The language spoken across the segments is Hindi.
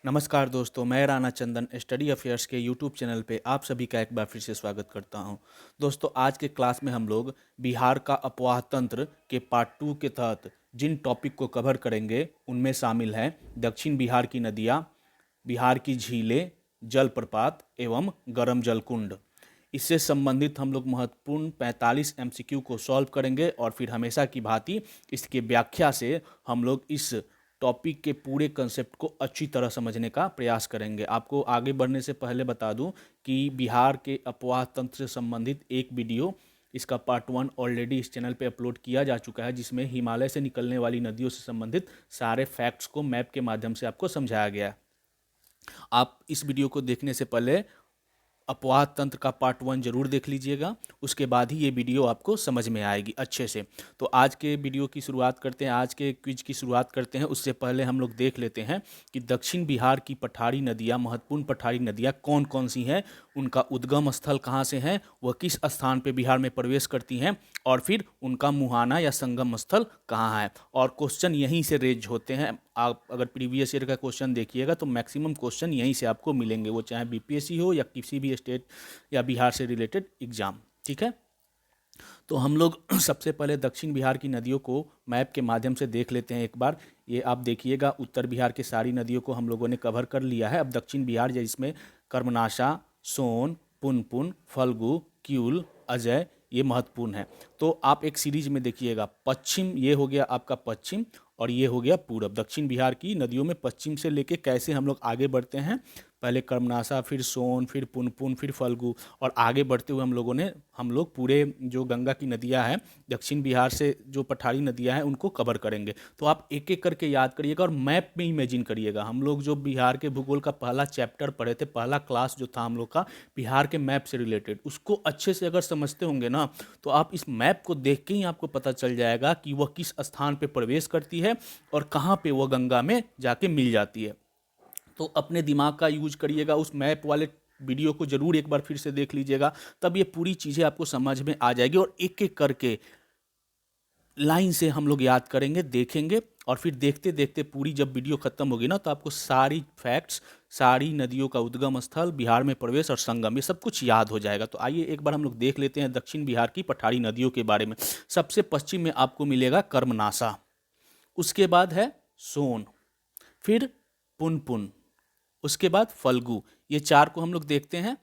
नमस्कार दोस्तों, मैं राणा चंदन स्टडी अफेयर्स के यूट्यूब चैनल पे आप सभी का एक बार फिर से स्वागत करता हूं। दोस्तों, आज के क्लास में हम लोग बिहार का अपवाह तंत्र के पार्ट 2 के तहत जिन टॉपिक को कवर करेंगे उनमें शामिल हैं दक्षिण बिहार की नदियां, बिहार की झीलें, जलप्रपात एवं गर्म जल कुंड। इससे संबंधित हम लोग महत्वपूर्ण 45 एमसीक्यू को सॉल्व करेंगे और फिर हमेशा की भांति इसकी व्याख्या से हम लोग इस टॉपिक के पूरे कंसेप्ट को अच्छी तरह समझने का प्रयास करेंगे। आपको आगे बढ़ने से पहले बता दूं कि बिहार के अपवाह तंत्र से संबंधित एक वीडियो, इसका पार्ट 1 ऑलरेडी इस चैनल पे अपलोड किया जा चुका है, जिसमें हिमालय से निकलने वाली नदियों से संबंधित सारे फैक्ट्स को मैप के माध्यम से आपको समझाया गया है। आप इस वीडियो को देखने से पहले अपवाह तंत्र का पार्ट 1 जरूर देख लीजिएगा, उसके बाद ही ये वीडियो आपको समझ में आएगी अच्छे से। तो आज के वीडियो की शुरुआत करते हैं, आज के क्विज की शुरुआत करते हैं। उससे पहले हम लोग देख लेते हैं कि दक्षिण बिहार की पठारी नदियाँ, महत्वपूर्ण पठारी नदियाँ कौन कौन सी हैं, उनका उद्गम स्थल कहाँ से है, वह किस स्थान पर बिहार में प्रवेश करती हैं, और फिर उनका मुहाना या संगम स्थल कहाँ है। और क्वेश्चन यहीं से रेज होते हैं। आप अगर प्रीवियस ईयर का क्वेश्चन देखिएगा तो मैक्सिमम क्वेश्चन यहीं से आपको मिलेंगे, वो चाहे बीपीएससी हो या किसी भी स्टेट या बिहार से रिलेटेड एग्जाम। ठीक है, तो हम लोग सबसे पहले दक्षिण बिहार की नदियों को मैप के माध्यम से देख लेते हैं एक बार। ये आप देखिएगा, उत्तर बिहार की सारी नदियों को हम लोगों ने कवर कर लिया है। अब दक्षिण बिहार जिसमें कर्मनाशा, सोन, पुनपुन, फल्गु, क्यूल, अजय, ये महत्वपूर्ण है। तो आप एक सीरीज में देखिएगा, पश्चिम ये हो गया आपका पश्चिम और ये हो गया पूरब। दक्षिण बिहार की नदियों में पश्चिम से लेके कैसे हम लोग आगे बढ़ते हैं, पहले कर्मनाशा, फिर सोन, फिर पुनपुन, फिर फल्गु, और आगे बढ़ते हुए हम लोग पूरे जो गंगा की नदियां हैं, दक्षिण बिहार से जो पठारी नदियां हैं, उनको कवर करेंगे। तो आप एक एक करके याद करिएगा और मैप में इमेजिन करिएगा। हम लोग जो बिहार के भूगोल का पहला चैप्टर पढ़े थे, पहला क्लास जो था हम लोग का बिहार के मैप से रिलेटेड, उसको अच्छे से अगर समझते होंगे ना, तो आप इस मैप को देख के ही आपको पता चल जाएगा कि वह किस स्थान पर प्रवेश करती है और कहाँ पे वह गंगा में जाके मिल जाती है। तो अपने दिमाग का यूज करिएगा, उस मैप वाले वीडियो को जरूर एक बार फिर से देख लीजिएगा, तब ये पूरी चीज़ें आपको समझ में आ जाएगी और एक एक करके लाइन से हम लोग याद करेंगे, देखेंगे, और फिर देखते देखते पूरी जब वीडियो खत्म होगी ना, तो आपको सारी फैक्ट्स, सारी नदियों का उद्गम स्थल, बिहार में प्रवेश और संगम, ये सब कुछ याद हो जाएगा। तो आइए एक बार हम लोग देख लेते हैं दक्षिण बिहार की पठारी नदियों के बारे में। सबसे पश्चिम में आपको मिलेगा कर्मनाशा, उसके बाद है सोन, फिर पुनपुन, उसके बाद फल्गु। ये चार को हम लोग देखते हैं।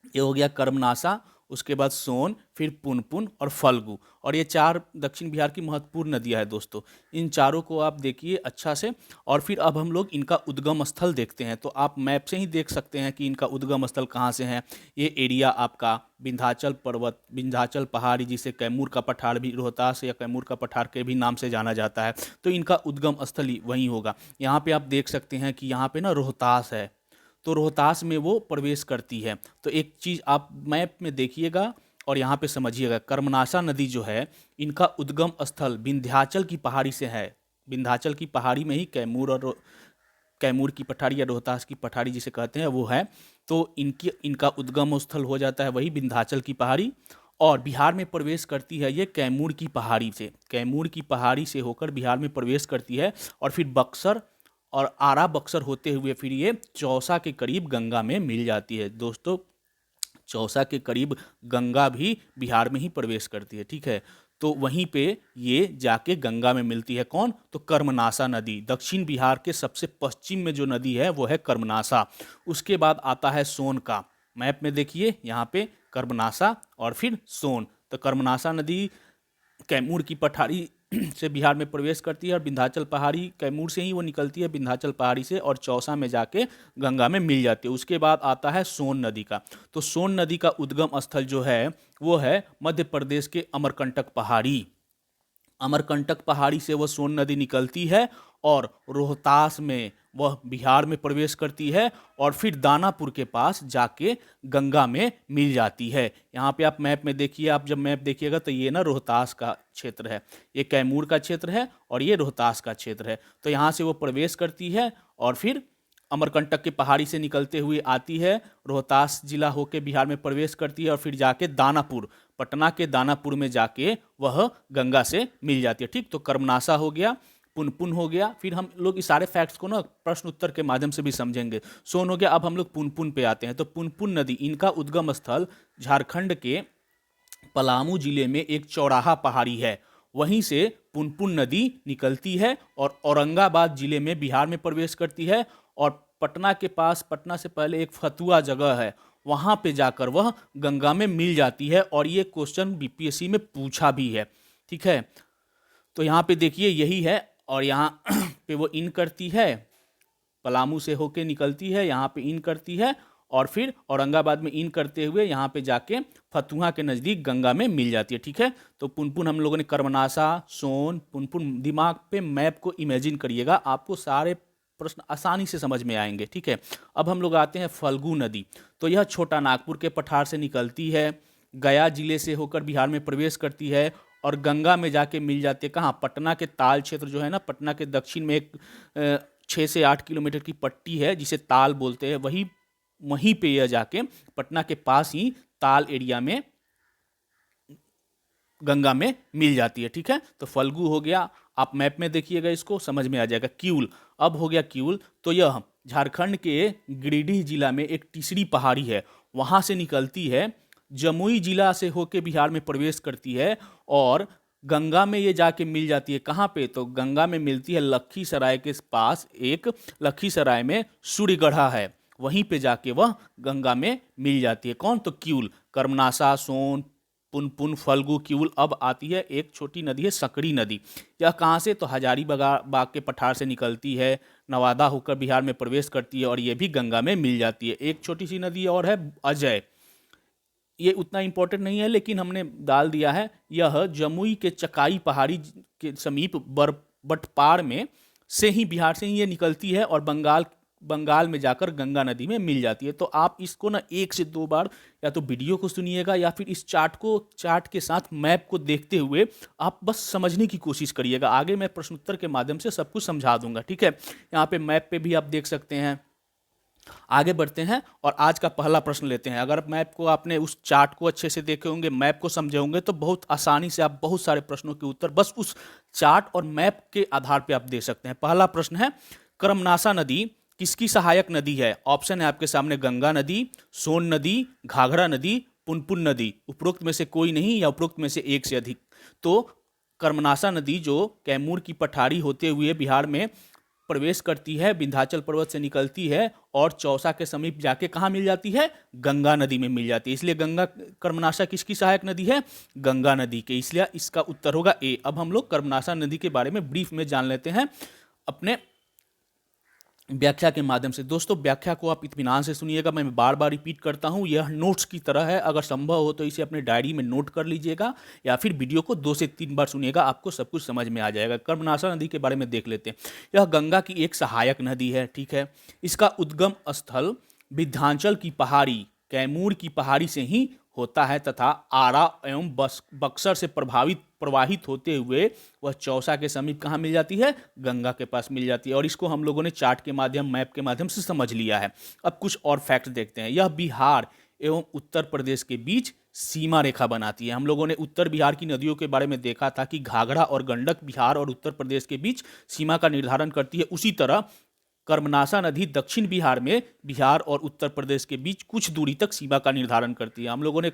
ये हो गया कर्मनाशा, उसके बाद सोन, फिर पुनपुन और फल्गु, और ये चार दक्षिण बिहार की महत्वपूर्ण नदियां हैं दोस्तों। इन चारों को आप देखिए अच्छा से, और फिर अब हम लोग इनका उद्गम स्थल देखते हैं। तो आप मैप से ही देख सकते हैं कि इनका उद्गम स्थल कहाँ से है। ये एरिया आपका विंध्याचल पर्वत, विंध्याचल पहाड़ी, जिसे कैमूर का पठार भी, रोहतास या कैमूर का पठार के भी नाम से जाना जाता है, तो इनका उद्गम स्थल वहीं होगा। यहाँ पे आप देख सकते हैं कि यहाँ पे ना रोहतास है, तो रोहतास में वो प्रवेश करती है। तो एक चीज़ आप मैप में देखिएगा और यहाँ पे समझिएगा, कर्मनाशा नदी जो है, इनका उद्गम स्थल विंध्याचल की पहाड़ी से है। विंध्याचल की पहाड़ी में ही कैमूर की पठारी या रोहतास की पठारी जिसे कहते हैं वो है। तो इनका उद्गम स्थल हो जाता है वही विंध्याचल की पहाड़ी, और बिहार में प्रवेश करती है ये कैमूर की पहाड़ी से। कैमूर की पहाड़ी से होकर बिहार में प्रवेश करती है, और फिर बक्सर और आरा बक्सर होते हुए फिर ये चौसा के करीब गंगा में मिल जाती है। दोस्तों, चौसा के करीब गंगा भी बिहार में ही प्रवेश करती है, ठीक है। तो वहीं पे ये जाके गंगा में मिलती है। कौन? तो कर्मनाशा नदी। दक्षिण बिहार के सबसे पश्चिम में जो नदी है वो है कर्मनाशा। उसके बाद आता है सोन का। मैप में देखिए यहाँ पे कर्मनाशा और फिर सोन। तो कर्मनाशा नदी कैमूर की पठारी से बिहार में प्रवेश करती है, और विंध्याचल पहाड़ी, कैमूर से ही वो निकलती है विंध्याचल पहाड़ी से, और चौसा में जाके गंगा में मिल जाती है। उसके बाद आता है सोन नदी का। तो सोन नदी का उद्गम स्थल जो है वो है मध्य प्रदेश के अमरकंटक पहाड़ी। अमरकंटक पहाड़ी से वह सोन नदी निकलती है और रोहतास में वह बिहार में प्रवेश करती है, और फिर दानापुर के पास जाके गंगा में मिल जाती है। यहाँ पे आप मैप में देखिए, आप जब मैप देखिएगा तो ये ना रोहतास का क्षेत्र है, ये कैमूर का क्षेत्र है, और ये रोहतास का क्षेत्र है। तो यहाँ से वो प्रवेश करती है और फिर अमरकंटक की पहाड़ी से निकलते हुए आती है, रोहतास जिला होके बिहार में प्रवेश करती है, और फिर जाके दानापुर, पटना के दानापुर में जाके वह गंगा से मिल जाती है। ठीक, तो कर्मनाशा हो गया, पुनपुन हो गया। फिर हम लोग इस सारे फैक्ट्स को ना प्रश्न उत्तर के माध्यम से भी समझेंगे। सोन हो गया। अब हम लोग पुनपुन पे आते हैं। तो पुनपुन नदी, इनका उद्गम स्थल झारखंड के पलामू जिले में एक चौराहा पहाड़ी है, वहीं से पुनपुन नदी निकलती है और औरंगाबाद जिले में बिहार में प्रवेश करती है। और पटना के पास, पटना से पहले एक फतुआ जगह है, वहां पे जाकर वह गंगा में मिल जाती है। और ये क्वेश्चन बीपीएससी में पूछा भी है। ठीक है, तो यहाँ पे देखिए यही है। और यहाँ पे वो इन करती है, पलामू से होके निकलती है, यहाँ पे इन करती है और फिर औरंगाबाद में इन करते हुए यहाँ पे जाके फतुहा के नज़दीक गंगा में मिल जाती है। ठीक है, तो पुनपुन हम लोगों ने कर्मनाशा, सोन, पुनपुन, दिमाग पे मैप को इमेजिन करिएगा, आपको सारे प्रश्न आसानी से समझ में आएंगे। ठीक है, अब हम लोग आते हैं फल्गु नदी। तो यह छोटा नागपुर के पठार से निकलती है, गया जिले से होकर बिहार में प्रवेश करती है और गंगा में जाके मिल जाती है। कहाँ? पटना के ताल क्षेत्र जो है ना, पटना के दक्षिण में एक 6 से 8 किलोमीटर की पट्टी है जिसे ताल बोलते हैं, वहीं पे यह जाके पटना के पास ही ताल एरिया में गंगा में मिल जाती है। ठीक है, तो फल्गु हो गया। आप मैप में देखिएगा, इसको समझ में आ जाएगा। क्यूल, अब हो गया क्यूल। तो यह झारखंड के गिरिडीह जिला में एक तीसरी पहाड़ी है, वहां से निकलती है, जमुई जिला से होके बिहार में प्रवेश करती है और गंगा में ये जाके मिल जाती है। कहाँ पे? तो गंगा में मिलती है लखीसराय के पास, एक लखीसराय में सूर्यगढ़ा है, वहीं पे जाके वह गंगा में मिल जाती है। कौन? तो क्यूल। कर्मनाशा, सोन, पुनपुन, फल्गु, क्यूल। अब आती है एक छोटी नदी है सकड़ी नदी। यह कहाँ से? तो हजारीबाग के पठार से निकलती है, नवादा होकर बिहार में प्रवेश करती है और ये भी गंगा में मिल जाती है। एक छोटी सी नदी और है अजय, ये उतना इंपॉर्टेंट नहीं है लेकिन हमने डाल दिया है। यह जमुई के चकाई पहाड़ी के समीप बटपार में से ही, बिहार से ही ये निकलती है और बंगाल में जाकर गंगा नदी में मिल जाती है। तो आप इसको ना 1 से 2 बार या तो वीडियो को सुनिएगा या फिर इस चार्ट के साथ मैप को देखते हुए आप बस समझने की कोशिश करिएगा। आगे मैं प्रश्नोत्तर के माध्यम से सब कुछ समझा दूंगा। ठीक है, यहाँ पे मैप पे भी आप देख सकते हैं। आगे बढ़ते हैं और आज का पहला प्रश्न लेते हैं। अगर मैप को आपने उस चार्ट को अच्छे से देखे होंगे, मैप को समझे होंगे, तो बहुत आसानी से आप बहुत सारे प्रश्नों के उत्तर बस उस चार्ट और मैप के आधार पे आप दे सकते हैं। पहला प्रश्न है, कर्मनाशा नदी किसकी सहायक नदी है? ऑप्शन है आपके सामने, गंगा नदी, सोन नदी, घाघरा नदी, पुनपुन नदी। उपरोक्त में से कोई नहीं या उपरोक्त में से एक से अधिक। तो कर्मनाशा नदी जो कैमूर की पठारी होते हुए बिहार में प्रवेश करती है, विंध्याचल पर्वत से निकलती है और चौसा के समीप जाके कहाँ मिल जाती है? गंगा नदी में मिल जाती है। इसलिए कर्मनाशा किसकी सहायक नदी है? गंगा नदी के। इसलिए इसका उत्तर होगा ए। अब हम लोग कर्मनाशा नदी के बारे में ब्रीफ में जान लेते हैं अपने व्याख्या के माध्यम से। दोस्तों, व्याख्या को आप इत्मीनान से सुनिएगा, मैं बार बार रिपीट करता हूं, यह नोट्स की तरह है। अगर संभव हो तो इसे अपने डायरी में नोट कर लीजिएगा या फिर वीडियो को 2 से 3 बार सुनिएगा, आपको सब कुछ समझ में आ जाएगा। कर्मनाशा नदी के बारे में देख लेते हैं। यह गंगा की एक सहायक नदी है। ठीक है, इसका उद्गम स्थल विंध्याचल की पहाड़ी, कैमूर की पहाड़ी से ही होता है तथा आरा एवं बक्सर से प्रवाहित होते हुए वह चौसा के समीप कहाँ मिल जाती है? गंगा के पास मिल जाती है। और इसको हम लोगों ने चार्ट के माध्यम, मैप के माध्यम से समझ लिया है। अब कुछ और फैक्ट देखते हैं। यह बिहार एवं उत्तर प्रदेश के बीच सीमा रेखा बनाती है। हम लोगों ने उत्तर बिहार की नदियों के बारे में देखा था कि घाघरा और गंडक बिहार और उत्तर प्रदेश के बीच सीमा का निर्धारण करती है। उसी तरह कर्मनाशा नदी दक्षिण बिहार में बिहार और उत्तर प्रदेश के बीच कुछ दूरी तक सीमा का निर्धारण करती है। हम लोगों ने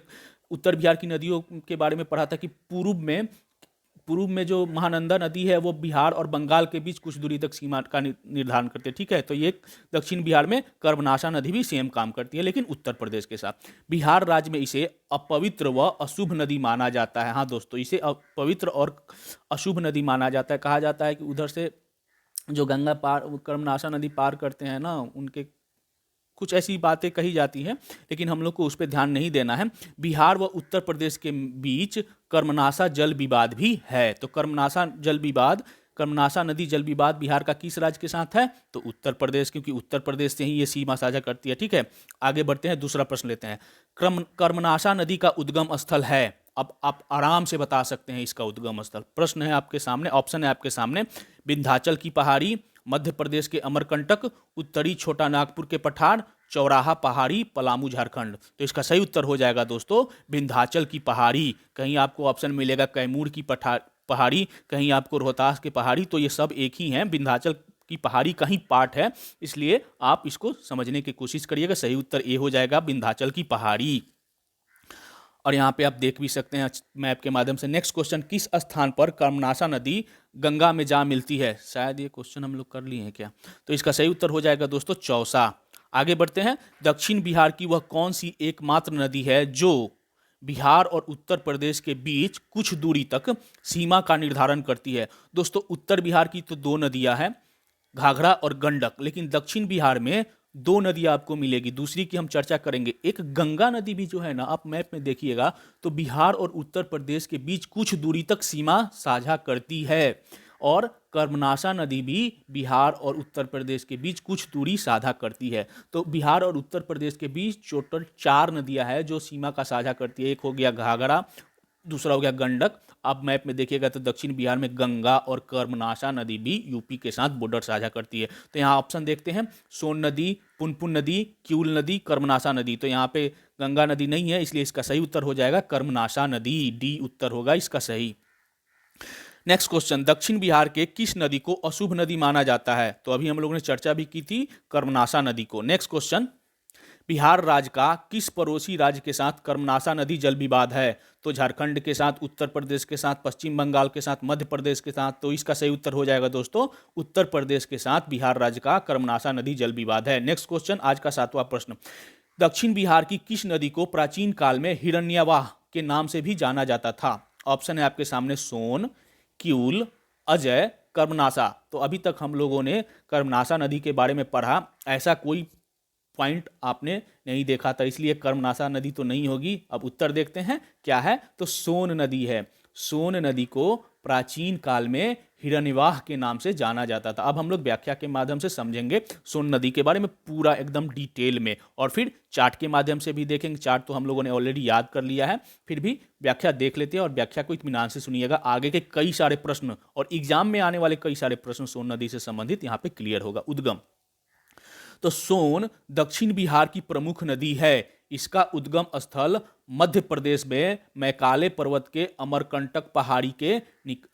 उत्तर बिहार की नदियों के बारे में पढ़ा था कि पूर्व में जो महानंदा नदी है वो बिहार और बंगाल के बीच कुछ दूरी तक सीमा का निर्धारण करते हैं। ठीक है, तो ये दक्षिण बिहार में कर्मनाशा नदी भी सेम काम करती है, लेकिन उत्तर प्रदेश के साथ। बिहार राज्य में इसे अपवित्र व अशुभ नदी माना जाता है। हाँ दोस्तों, इसे अपवित्र और अशुभ नदी माना जाता है। कहा जाता है कि उधर से जो गंगा कर्मनाशा नदी पार करते हैं ना, उनके कुछ ऐसी बातें कही जाती हैं, लेकिन हम लोग को उस पर ध्यान नहीं देना है। बिहार व उत्तर प्रदेश के बीच कर्मनाशा जल विवाद भी है। तो कर्मनाशा नदी जल विवाद बिहार का किस राज्य के साथ है? तो उत्तर प्रदेश, क्योंकि उत्तर प्रदेश से ही ये सीमा साझा करती है। ठीक है, आगे बढ़ते हैं, दूसरा प्रश्न लेते हैं। कर्मनाशा नदी का उद्गम स्थल है। अब आप आराम से बता सकते हैं इसका उद्गम स्थल। प्रश्न है आपके सामने, ऑप्शन है आपके सामने, विंध्याचल की पहाड़ी, मध्य प्रदेश के अमरकंटक, उत्तरी छोटा नागपुर के पठार, चौराहा पहाड़ी, पलामू झारखंड। तो इसका सही उत्तर हो जाएगा दोस्तों विंध्याचल की पहाड़ी। कहीं आपको ऑप्शन मिलेगा कैमूर की पहाड़ी, कहीं आपको रोहतास की पहाड़ी, तो ये सब एक ही हैं, विंध्याचल की पहाड़ी का ही पार्ट है, इसलिए आप इसको समझने की कोशिश करिएगा। सही उत्तर ए हो जाएगा, विंध्याचल की पहाड़ी। और यहाँ पे आप देख भी सकते हैं मैप के माध्यम से। नेक्स्ट क्वेश्चन, किस स्थान पर कर्मनाशा नदी गंगा में जा मिलती है? शायद ये क्वेश्चन हम लोग कर लिए हैं क्या? तो इसका सही उत्तर हो जाएगा दोस्तों चौसा। आगे बढ़ते हैं, दक्षिण बिहार की वह कौन सी एकमात्र नदी है जो बिहार और उत्तर प्रदेश के बीच कुछ दूरी तक सीमा का निर्धारण करती है? दोस्तों उत्तर बिहार की तो दो नदियां हैं, घाघरा और गंडक, लेकिन दक्षिण बिहार में दो नदियां आपको मिलेगी। दूसरी की हम चर्चा करेंगे। एक गंगा नदी भी जो है ना, आप मैप में देखिएगा तो बिहार और उत्तर प्रदेश के बीच कुछ दूरी तक सीमा साझा करती है, और कर्मनाशा नदी भी बिहार और उत्तर प्रदेश के बीच कुछ दूरी साझा करती है। तो बिहार और उत्तर प्रदेश के बीच टोटल 4 नदियां हैं जो सीमा का साझा करती है। एक हो गया घाघरा, दूसरा हो गया गंडक। आप मैप में देखिएगा तो दक्षिण बिहार में गंगा और कर्मनाशा नदी भी यूपी के साथ बॉर्डर साझा करती है। तो यहाँ ऑप्शन देखते हैं, सोन नदी, पुनपुन नदी, क्यूल नदी, कर्मनाशा नदी। तो यहाँ पे गंगा नदी नहीं है, इसलिए इसका सही उत्तर हो जाएगा कर्मनाशा नदी। डी उत्तर होगा इसका सही। नेक्स्ट क्वेश्चन, दक्षिण बिहार के किस नदी को अशुभ नदी माना जाता है? तो अभी हम लोगों ने चर्चा भी की थी कर्मनाशा नदी को। नेक्स्ट क्वेश्चन, बिहार राज्य का किस पड़ोसी राज्य के साथ कर्मनाशा नदी जल विवाद है? तो झारखंड के साथ, उत्तर प्रदेश के साथ, पश्चिम बंगाल के साथ, मध्य प्रदेश के साथ। तो इसका सही उत्तर हो जाएगा दोस्तों उत्तर प्रदेश के साथ बिहार राज्य का कर्मनाशा नदी जल विवाद है। नेक्स्ट क्वेश्चन, आज का 7वां प्रश्न, दक्षिण बिहार की किस नदी को प्राचीन काल में हिरण्यवाह के नाम से भी जाना जाता था? ऑप्शन है आपके सामने, सोन, क्यूल, अजय, कर्मनाशा। तो अभी तक हम लोगों ने कर्मनाशा नदी के बारे में पढ़ा, ऐसा कोई पॉइंट आपने नहीं देखा था, इसलिए कर्मनाशा नदी तो नहीं होगी। अब उत्तर देखते हैं क्या है, तो सोन नदी है। सोन नदी को प्राचीन काल में हिरण्यवाह के नाम से जाना जाता था। अब हम लोग व्याख्या के माध्यम से समझेंगे सोन नदी के बारे में पूरा एकदम डिटेल में, और फिर चार्ट के माध्यम से भी देखेंगे। चार्ट तो हम लोगों ने ऑलरेडी याद कर लिया है, फिर भी व्याख्या देख लेते हैं, और व्याख्या को इत्मीनान से सुनिएगा। आगे के कई सारे प्रश्न और एग्जाम में आने वाले कई सारे प्रश्न सोन नदी से संबंधित यहाँ पे क्लियर होगा। उद्गम, तो सोन दक्षिण बिहार की प्रमुख नदी है। इसका उद्गम स्थल मध्य प्रदेश में मैकाले पर्वत के अमरकंटक पहाड़ी के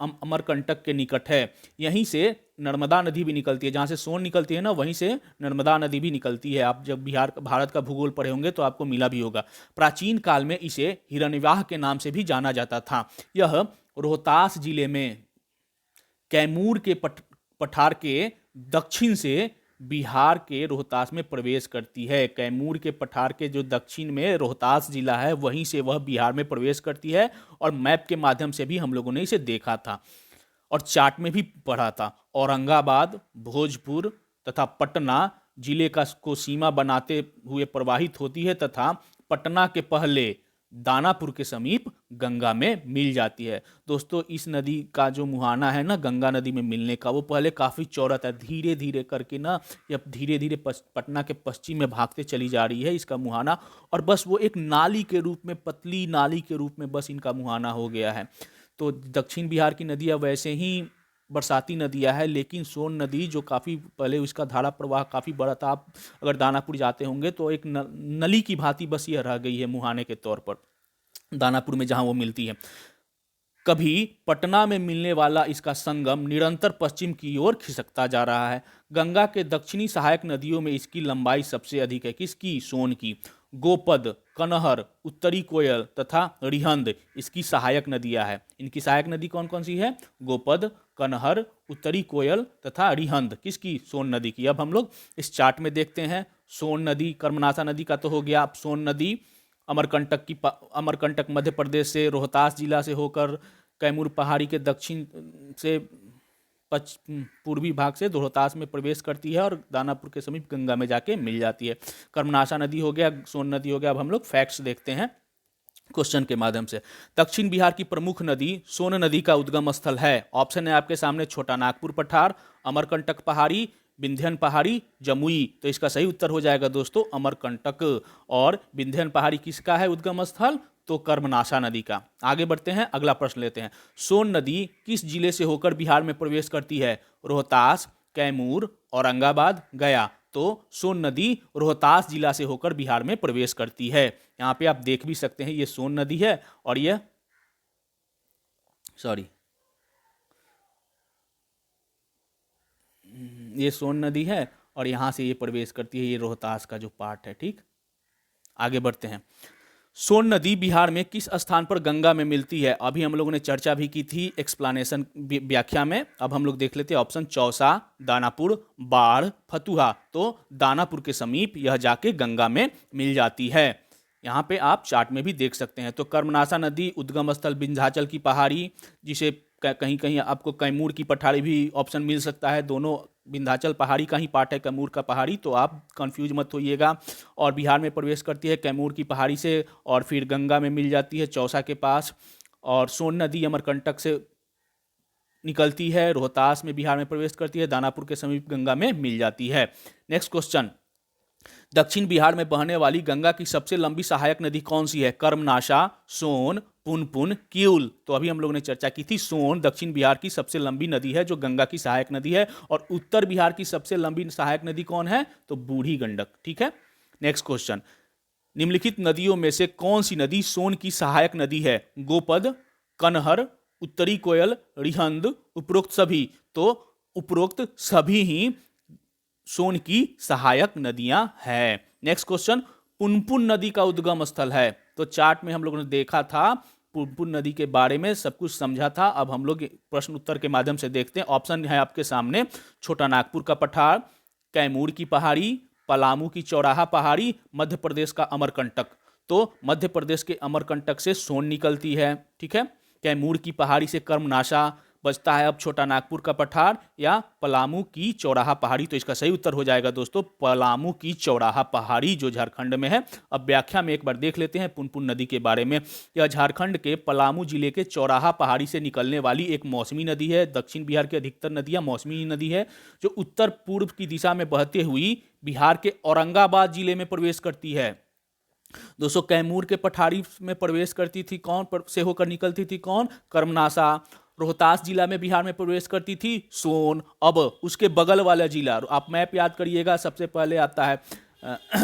अमरकंटक के निकट है। यहीं से नर्मदा नदी भी निकलती है। जहां से सोन निकलती है ना, वहीं से नर्मदा नदी भी निकलती है। आप जब भारत का भूगोल पढ़े होंगे तो आपको मिला भी होगा। प्राचीन काल में इसे हिरण्यवाह के नाम से भी जाना जाता था। यह रोहतास जिले में कैमूर के पठार के दक्षिण से बिहार के रोहतास में प्रवेश करती है। कैमूर के पठार के जो दक्षिण में रोहतास जिला है, वहीं से वह बिहार में प्रवेश करती है, और मैप के माध्यम से भी हम लोगों ने इसे देखा था और चार्ट में भी पढ़ा था। औरंगाबाद, भोजपुर तथा पटना जिले को सीमा बनाते हुए प्रवाहित होती है, तथा पटना के पहले दानापुर के समीप गंगा में मिल जाती है। दोस्तों इस नदी का जो मुहाना है ना गंगा नदी में मिलने का, वो पहले काफ़ी चौड़ा था, धीरे धीरे करके ना ये धीरे धीरे पटना के पश्चिम में भागते चली जा रही है इसका मुहाना, और बस वो एक नाली के रूप में, पतली नाली के रूप में बस इनका मुहाना हो गया है। तो दक्षिण बिहार की नदियाँ वैसे ही बरसाती नदियाँ है, लेकिन सोन नदी जो काफ़ी पहले उसका धारा प्रवाह काफ़ी बड़ा था। आप अगर दानापुर जाते होंगे तो एक नली की भांति बस यह रह गई है मुहाने के तौर पर दानापुर में जहाँ वो मिलती है। कभी पटना में मिलने वाला इसका संगम निरंतर पश्चिम की ओर खिसकता जा रहा है। गंगा के दक्षिणी सहायक नदियों में इसकी लंबाई सबसे अधिक है। किसकी? सोन की। गोपद, कनहर, उत्तरी कोयल तथा रिहंद इसकी सहायक नदियां हैं। इनकी सहायक नदी कौन कौन सी है? गोपद, कनहर, उत्तरी कोयल तथा रिहंद किसकी? सोन नदी की। अब हम लोग इस चार्ट में देखते हैं। सोन नदी कर्मनाशा नदी का तो हो गया। अब सोन नदी अमरकंटक मध्य प्रदेश से रोहतास जिला से होकर कैमूर पहाड़ी के दक्षिण से पूर्वी भाग से रोहतास में प्रवेश करती है और दानापुर के समीप गंगा में जाके मिल जाती है। कर्मनाशा नदी हो गया, सोन नदी हो गया। अब हम लोग फैक्ट्स देखते हैं क्वेश्चन के माध्यम से। दक्षिण बिहार की प्रमुख नदी सोन नदी का उद्गम स्थल है। ऑप्शन है आपके सामने, छोटा नागपुर पठार, अमरकंटक पहाड़ी, विंध्यन पहाड़ी, जमुई। तो इसका सही उत्तर हो जाएगा दोस्तों अमरकंटक। और विंध्यन पहाड़ी किसका है उद्गम स्थल? तो कर्मनाशा नदी का। आगे बढ़ते हैं, अगला प्रश्न लेते हैं। सोन नदी किस जिले से होकर बिहार में प्रवेश करती है? रोहतास, कैमूर, औरंगाबाद, गया। तो सोन नदी रोहतास जिला से होकर बिहार में प्रवेश करती है। यहाँ पे आप देख भी सकते हैं, ये सोन नदी है और ये ये सोन नदी है और यहाँ से ये प्रवेश करती है, ये रोहतास का जो पार्ट है। ठीक, आगे बढ़ते हैं। सोन नदी बिहार में किस स्थान पर गंगा में मिलती है? अभी हम लोगों ने चर्चा भी की थी एक्सप्लेनेशन व्याख्या में। अब हम लोग देख लेते हैं ऑप्शन चौसा, दानापुर, बाढ़, फतुहा। तो दानापुर के समीप यह जाके गंगा में मिल जाती है। यहाँ पे आप चार्ट में भी देख सकते हैं। तो कर्मनाशा नदी उद्गम स्थल विंध्याचल की पहाड़ी, जिसे कहीं कहीं आपको कैमूर की पठारी भी ऑप्शन मिल सकता है। दोनों विंध्याचल पहाड़ी का ही पार्ट है, कैमूर का पहाड़ी, तो आप कंफ्यूज मत होइएगा। और बिहार में प्रवेश करती है कैमूर की पहाड़ी से और फिर गंगा में मिल जाती है चौसा के पास। और सोन नदी अमरकंटक से निकलती है, रोहतास में बिहार में प्रवेश करती है, दानापुर के समीप गंगा में मिल जाती है। नेक्स्ट क्वेश्चन, दक्षिण बिहार में बहने वाली गंगा की सबसे लंबी सहायक नदी कौन सी है? कर्मनाशा, सोन, पुनपुन, किऊल। तो अभी हम लोगों ने चर्चा की थी, सोन दक्षिण बिहार की सबसे लंबी नदी है जो गंगा की सहायक नदी है। और उत्तर बिहार की सबसे लंबी सहायक नदी कौन है? तो बूढ़ी गंडक। ठीक है, नेक्स्ट क्वेश्चन, निम्नलिखित नदियों में से कौन सी नदी सोन की सहायक नदी है? गोपद, कनहर, उत्तरी कोयल, रिहंद, उपरोक्त सभी। तो उपरोक्त सभी ही सोन की सहायक नदियां हैं। नेक्स्ट क्वेश्चन, पुनपुन नदी का उद्गम स्थल है। तो चार्ट में हम लोगों ने देखा था, पुनपुन नदी के बारे में सब कुछ समझा था। अब हम लोग प्रश्न उत्तर के माध्यम से देखते हैं। ऑप्शन है आपके सामने, छोटा नागपुर का पठार, कैमूर की पहाड़ी, पलामू की चौराहा पहाड़ी, मध्य प्रदेश का अमरकंटक। तो मध्य प्रदेश के अमरकंटक से सोन निकलती है। ठीक है, कैमूर की पहाड़ी से कर्मनाशा, बचता है अब छोटा नागपुर का पठार या पलामू की चौराहा पहाड़ी। तो इसका सही उत्तर हो जाएगा दोस्तों पलामू की चौराहा पहाड़ी, जो झारखंड में है। अब व्याख्या में एक बार देख लेते हैं पुनपुन नदी के बारे में। यह झारखंड के पलामू जिले के चौराहा पहाड़ी से निकलने वाली एक मौसमी नदी है। दक्षिण बिहार की अधिकतर नदियां मौसमी नदी है, जो उत्तर पूर्व की दिशा में बहते हुई बिहार के औरंगाबाद जिले में प्रवेश करती है। दोस्तों कैमूर के पठारी में प्रवेश करती थी कौन, से होकर निकलती थी कौन? कर्मनाशा। रोहतास जिला में बिहार में प्रवेश करती थी सोन। अब उसके बगल वाला जिला, आप मैप याद करिएगा, सबसे पहले आता है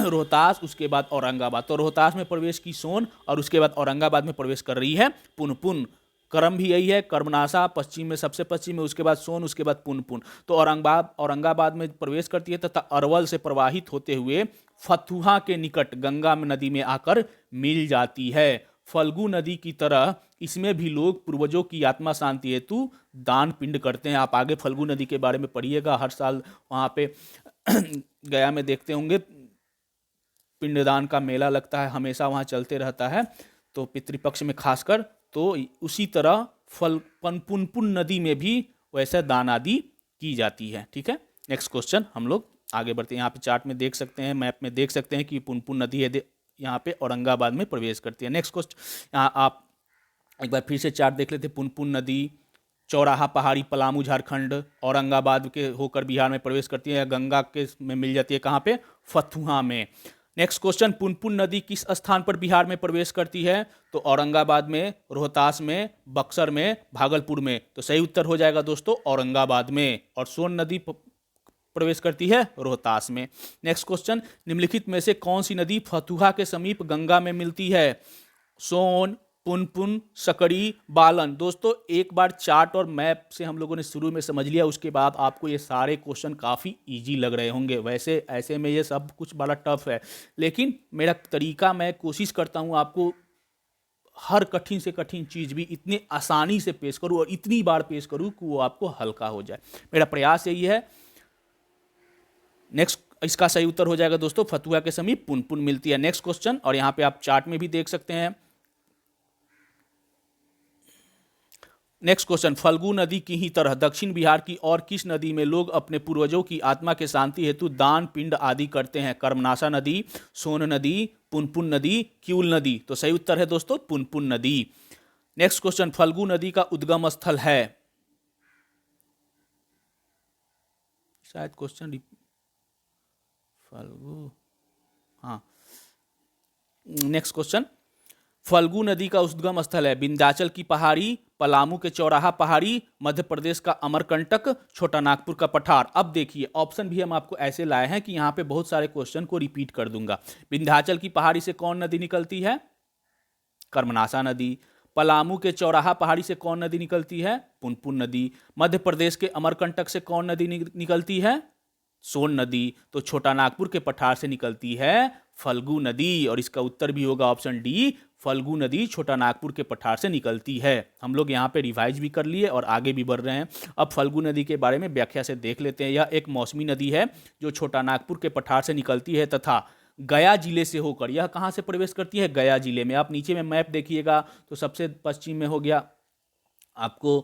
रोहतास, उसके बाद औरंगाबाद। तो रोहतास में प्रवेश की सोन और उसके बाद औरंगाबाद में प्रवेश कर रही है पुनपुन। क्रम भी यही है, कर्मनाशा पश्चिम में, सबसे पश्चिम में, उसके बाद सोन, उसके बाद पुनपुन। तो औरंगाबाद में प्रवेश करती है तथा अरवल से प्रवाहित होते हुए फतुहा के निकट गंगा नदी में आकर मिल जाती है। फल्गु नदी की तरह इसमें भी लोग पूर्वजों की आत्मा शांति हेतु दान पिंड करते हैं। आप आगे फल्गु नदी के बारे में पढ़िएगा, हर साल वहाँ पे गया में देखते होंगे पिंडदान का मेला लगता है, हमेशा वहाँ चलते रहता है, तो पितृपक्ष में खासकर। तो उसी तरह पुनपुन नदी में भी वैसे दान आदि की जाती है। ठीक है, नेक्स्ट क्वेश्चन हम लोग आगे बढ़ते हैं। यहाँ पे चार्ट में देख सकते हैं, मैप में देख सकते हैं कि पुनपुन नदी है यहाँ पे औरंगाबाद में प्रवेश करती है। नेक्स्ट क्वेश्चन, यहाँ आप एक बार फिर से चार्ट देख लेते हैं। पुनपुन नदी चौराहा पहाड़ी, पलामू झारखंड, औरंगाबाद के होकर बिहार में प्रवेश करती है, गंगा के में मिल जाती है कहाँ पे? फतुहा में। नेक्स्ट क्वेश्चन, पुनपुन नदी किस स्थान पर बिहार में प्रवेश करती है? तो औरंगाबाद में, रोहतास में, बक्सर में, भागलपुर में। तो सही उत्तर हो जाएगा दोस्तों औरंगाबाद में। और सोन नदी प्रवेश करती है रोहतास में। नेक्स्ट क्वेश्चन, निम्नलिखित में से कौन सी नदी फतुहा के समीप गंगा में मिलती है? सोन, पुनपुन, सकड़ी, बालन। दोस्तों एक बार चार्ट और मैप से हम लोगों ने शुरू में समझ लिया, उसके बाद आपको ये सारे क्वेश्चन काफ़ी इजी लग रहे होंगे। वैसे ऐसे में ये सब कुछ बड़ा टफ है, लेकिन मेरा तरीका, मैं कोशिश करता हूँ आपको हर कठिन से कठिन चीज़ भी इतनी आसानी से पेश करूँ और इतनी बार पेश करूँ कि वो आपको हल्का हो जाए। मेरा प्रयास यही है। नेक्स्ट, इसका सही उत्तर हो जाएगा दोस्तों फतुहा के समीप पुनपुन मिलती है। नेक्स्ट क्वेश्चन, और यहाँ पे आप चार्ट में भी देख सकते हैं। नेक्स्ट क्वेश्चन, फल्गु नदी की ही तरह दक्षिण बिहार की और किस नदी में लोग अपने पूर्वजों की आत्मा के शांति हेतु दान पिंड आदि करते हैं? कर्मनाशा नदी, सोन नदी, पुनपुन नदी, किऊल नदी। तो सही उत्तर है दोस्तों पुनपुन नदी। नेक्स्ट क्वेश्चन, फल्गु नदी का उद्गम स्थल है, शायद क्वेश्चन फल्गु, हाँ। नेक्स्ट क्वेश्चन, फल्गु नदी का उद्गम स्थल है विंध्याचल की पहाड़ी, पलामू के चौराहा पहाड़ी, मध्य प्रदेश का अमरकंटक, छोटा नागपुर का पठार। अब देखिए ऑप्शन भी हम आपको ऐसे लाए हैं कि यहाँ पे बहुत सारे क्वेश्चन को रिपीट कर दूंगा। विंध्याचल की पहाड़ी से कौन नदी निकलती है? कर्मनाशा नदी। पलामू के चौराहा पहाड़ी से कौन नदी निकलती है? पुनपुन नदी। मध्य प्रदेश के अमरकंटक से कौन नदी निकलती है? सोन नदी, तो छोटा नागपुर के पठार से निकलती है फल्गु नदी, और इसका उत्तर भी होगा ऑप्शन डी, फल्गु नदी छोटा नागपुर के पठार से निकलती है। हम लोग यहाँ पे रिवाइज भी कर लिए और आगे भी बढ़ रहे हैं। अब फल्गु नदी के बारे में व्याख्या से देख लेते हैं। यह एक मौसमी नदी है जो छोटा नागपुर के पठार से निकलती है तथा गया जिले से होकर, यह कहाँ से प्रवेश करती है? गया जिले में। आप नीचे में मैप देखिएगा तो सबसे पश्चिम में हो गया आपको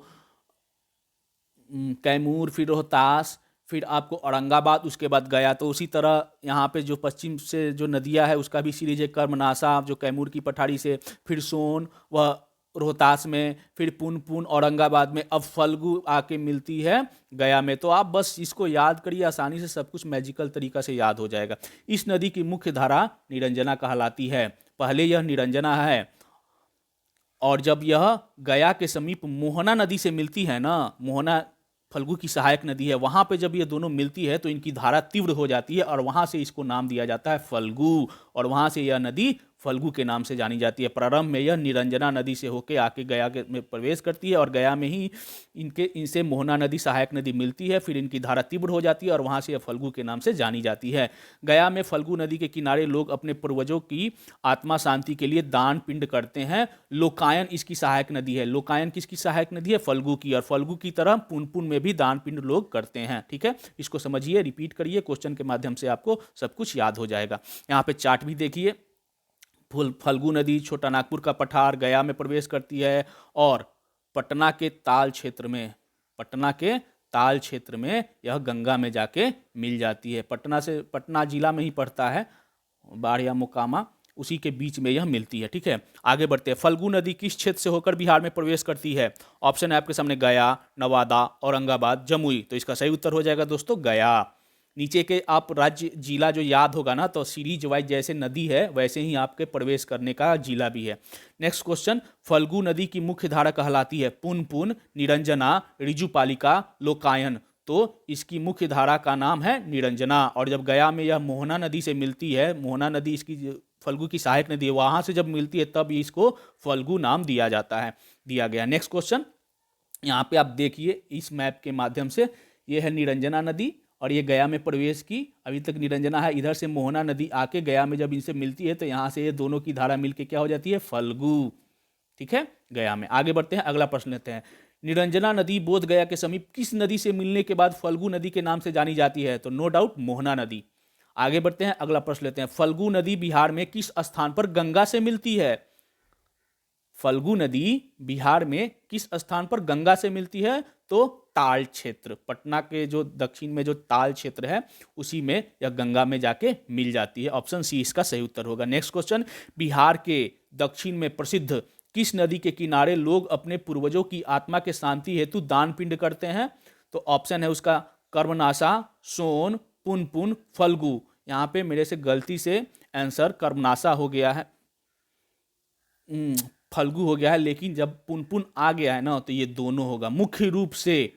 कैमूर, फिर रोहतास, फिर आपको औरंगाबाद, उसके बाद गया। तो उसी तरह यहाँ पे जो पश्चिम से जो नदियाँ है उसका भी सीरीज है, कर्मनासा जो कैमूर की पठारी से, फिर सोन व रोहतास में, फिर पुनपुन औरंगाबाद में, अब फल्गु आके मिलती है गया में। तो आप बस इसको याद करिए, आसानी से सब कुछ मैजिकल तरीका से याद हो जाएगा। इस नदी की मुख्य धारा निरंजना कहलाती है। पहले यह निरंजना है, और जब यह गया के समीप मोहना नदी से मिलती है ना, मोहना फल्गु की सहायक नदी है, वहां पे जब ये दोनों मिलती है तो इनकी धारा तीव्र हो जाती है और वहां से इसको नाम दिया जाता है फल्गु, और वहां से यह नदी फल्गु के नाम से जानी जाती है। प्रारंभ में यह निरंजना नदी से होकर आके गया में प्रवेश करती है और गया में ही इनसे मोहना नदी सहायक नदी मिलती है, फिर इनकी धारा तीव्र हो जाती है और वहां से यह फल्गु के नाम से जानी जाती है। गया में फल्गु नदी के किनारे लोग अपने पूर्वजों की आत्मा शांति के लिए दान पिंड करते हैं। लोकायन इसकी सहायक नदी है। लोकायन किसकी सहायक नदी है? फल्गु की। और फल्गु की तरह पुनपुन में भी दान पिंड लोग करते हैं। ठीक है, इसको समझिए, रिपीट करिए, क्वेश्चन के माध्यम से आपको सब कुछ याद हो जाएगा। यहाँ पे चार्ट भी देखिए, फल्गु नदी छोटा नागपुर का पठार गया में प्रवेश करती है और पटना के ताल क्षेत्र में, पटना के ताल क्षेत्र में यह गंगा में जाके मिल जाती है। पटना जिला में ही पड़ता है, बाढ़िया मोकामा, उसी के बीच में यह मिलती है। ठीक है, आगे बढ़ते हैं। फल्गु नदी किस क्षेत्र से होकर बिहार में प्रवेश करती है? ऑप्शन है आपके सामने, गया, नवादा, औरंगाबाद, जमुई। तो इसका सही उत्तर हो जाएगा दोस्तों गया। नीचे के आप राज्य जिला जो याद होगा ना, तो सीरीज वाइज जैसे नदी है वैसे ही आपके प्रवेश करने का जिला भी है। नेक्स्ट क्वेश्चन, फल्गु नदी की मुख्य धारा कहलाती है पुनपुन, निरंजना, ऋजुपालिका, लोकायन। तो इसकी मुख्य धारा का नाम है निरंजना। और जब गया में यह मोहना नदी से मिलती है, मोहना नदी इसकी फल्गु की सहायक नदी है, वहां से जब मिलती है तब इसको फल्गु नाम दिया जाता है, दिया गया। नेक्स्ट क्वेश्चन, यहाँ पे आप देखिए इस मैप के माध्यम से, ये है निरंजना नदी और ये गया में प्रवेश की, अभी तक निरंजना है। इधर से मोहना नदी आके गया में जब इनसे मिलती है तो यहाँ से ये दोनों की धारा मिलके क्या हो जाती है? फल्गु। ठीक है, गया में। आगे बढ़ते हैं, अगला प्रश्न लेते हैं। निरंजना नदी बोध गया के समीप किस नदी से मिलने के बाद फल्गु नदी के नाम से जानी जाती है? तो नो डाउट मोहना नदी। आगे बढ़ते हैं, अगला प्रश्न लेते हैं। फल्गु नदी बिहार में किस स्थान पर गंगा से मिलती है? फल्गु नदी बिहार में किस स्थान पर गंगा से मिलती है? तो ताल क्षेत्र, पटना के जो दक्षिण में जो ताल क्षेत्र है उसी में यह गंगा में जाके मिल जाती है। ऑप्शन सी इसका सही उत्तर होगा। नेक्स्ट क्वेश्चन, बिहार के दक्षिण में प्रसिद्ध किस नदी के किनारे लोग अपने पूर्वजों की आत्मा के शांति हेतु दान पिंड करते हैं? तो ऑप्शन है उसका कर्मनासा, सोन, पुनपुन, फल्गु। यहाँ पे मेरे से गलती से आंसर कर्मनासा हो गया है, फल्गु हो गया है, लेकिन जब पुनपुन आ गया है ना तो ये दोनों होगा। मुख्य रूप से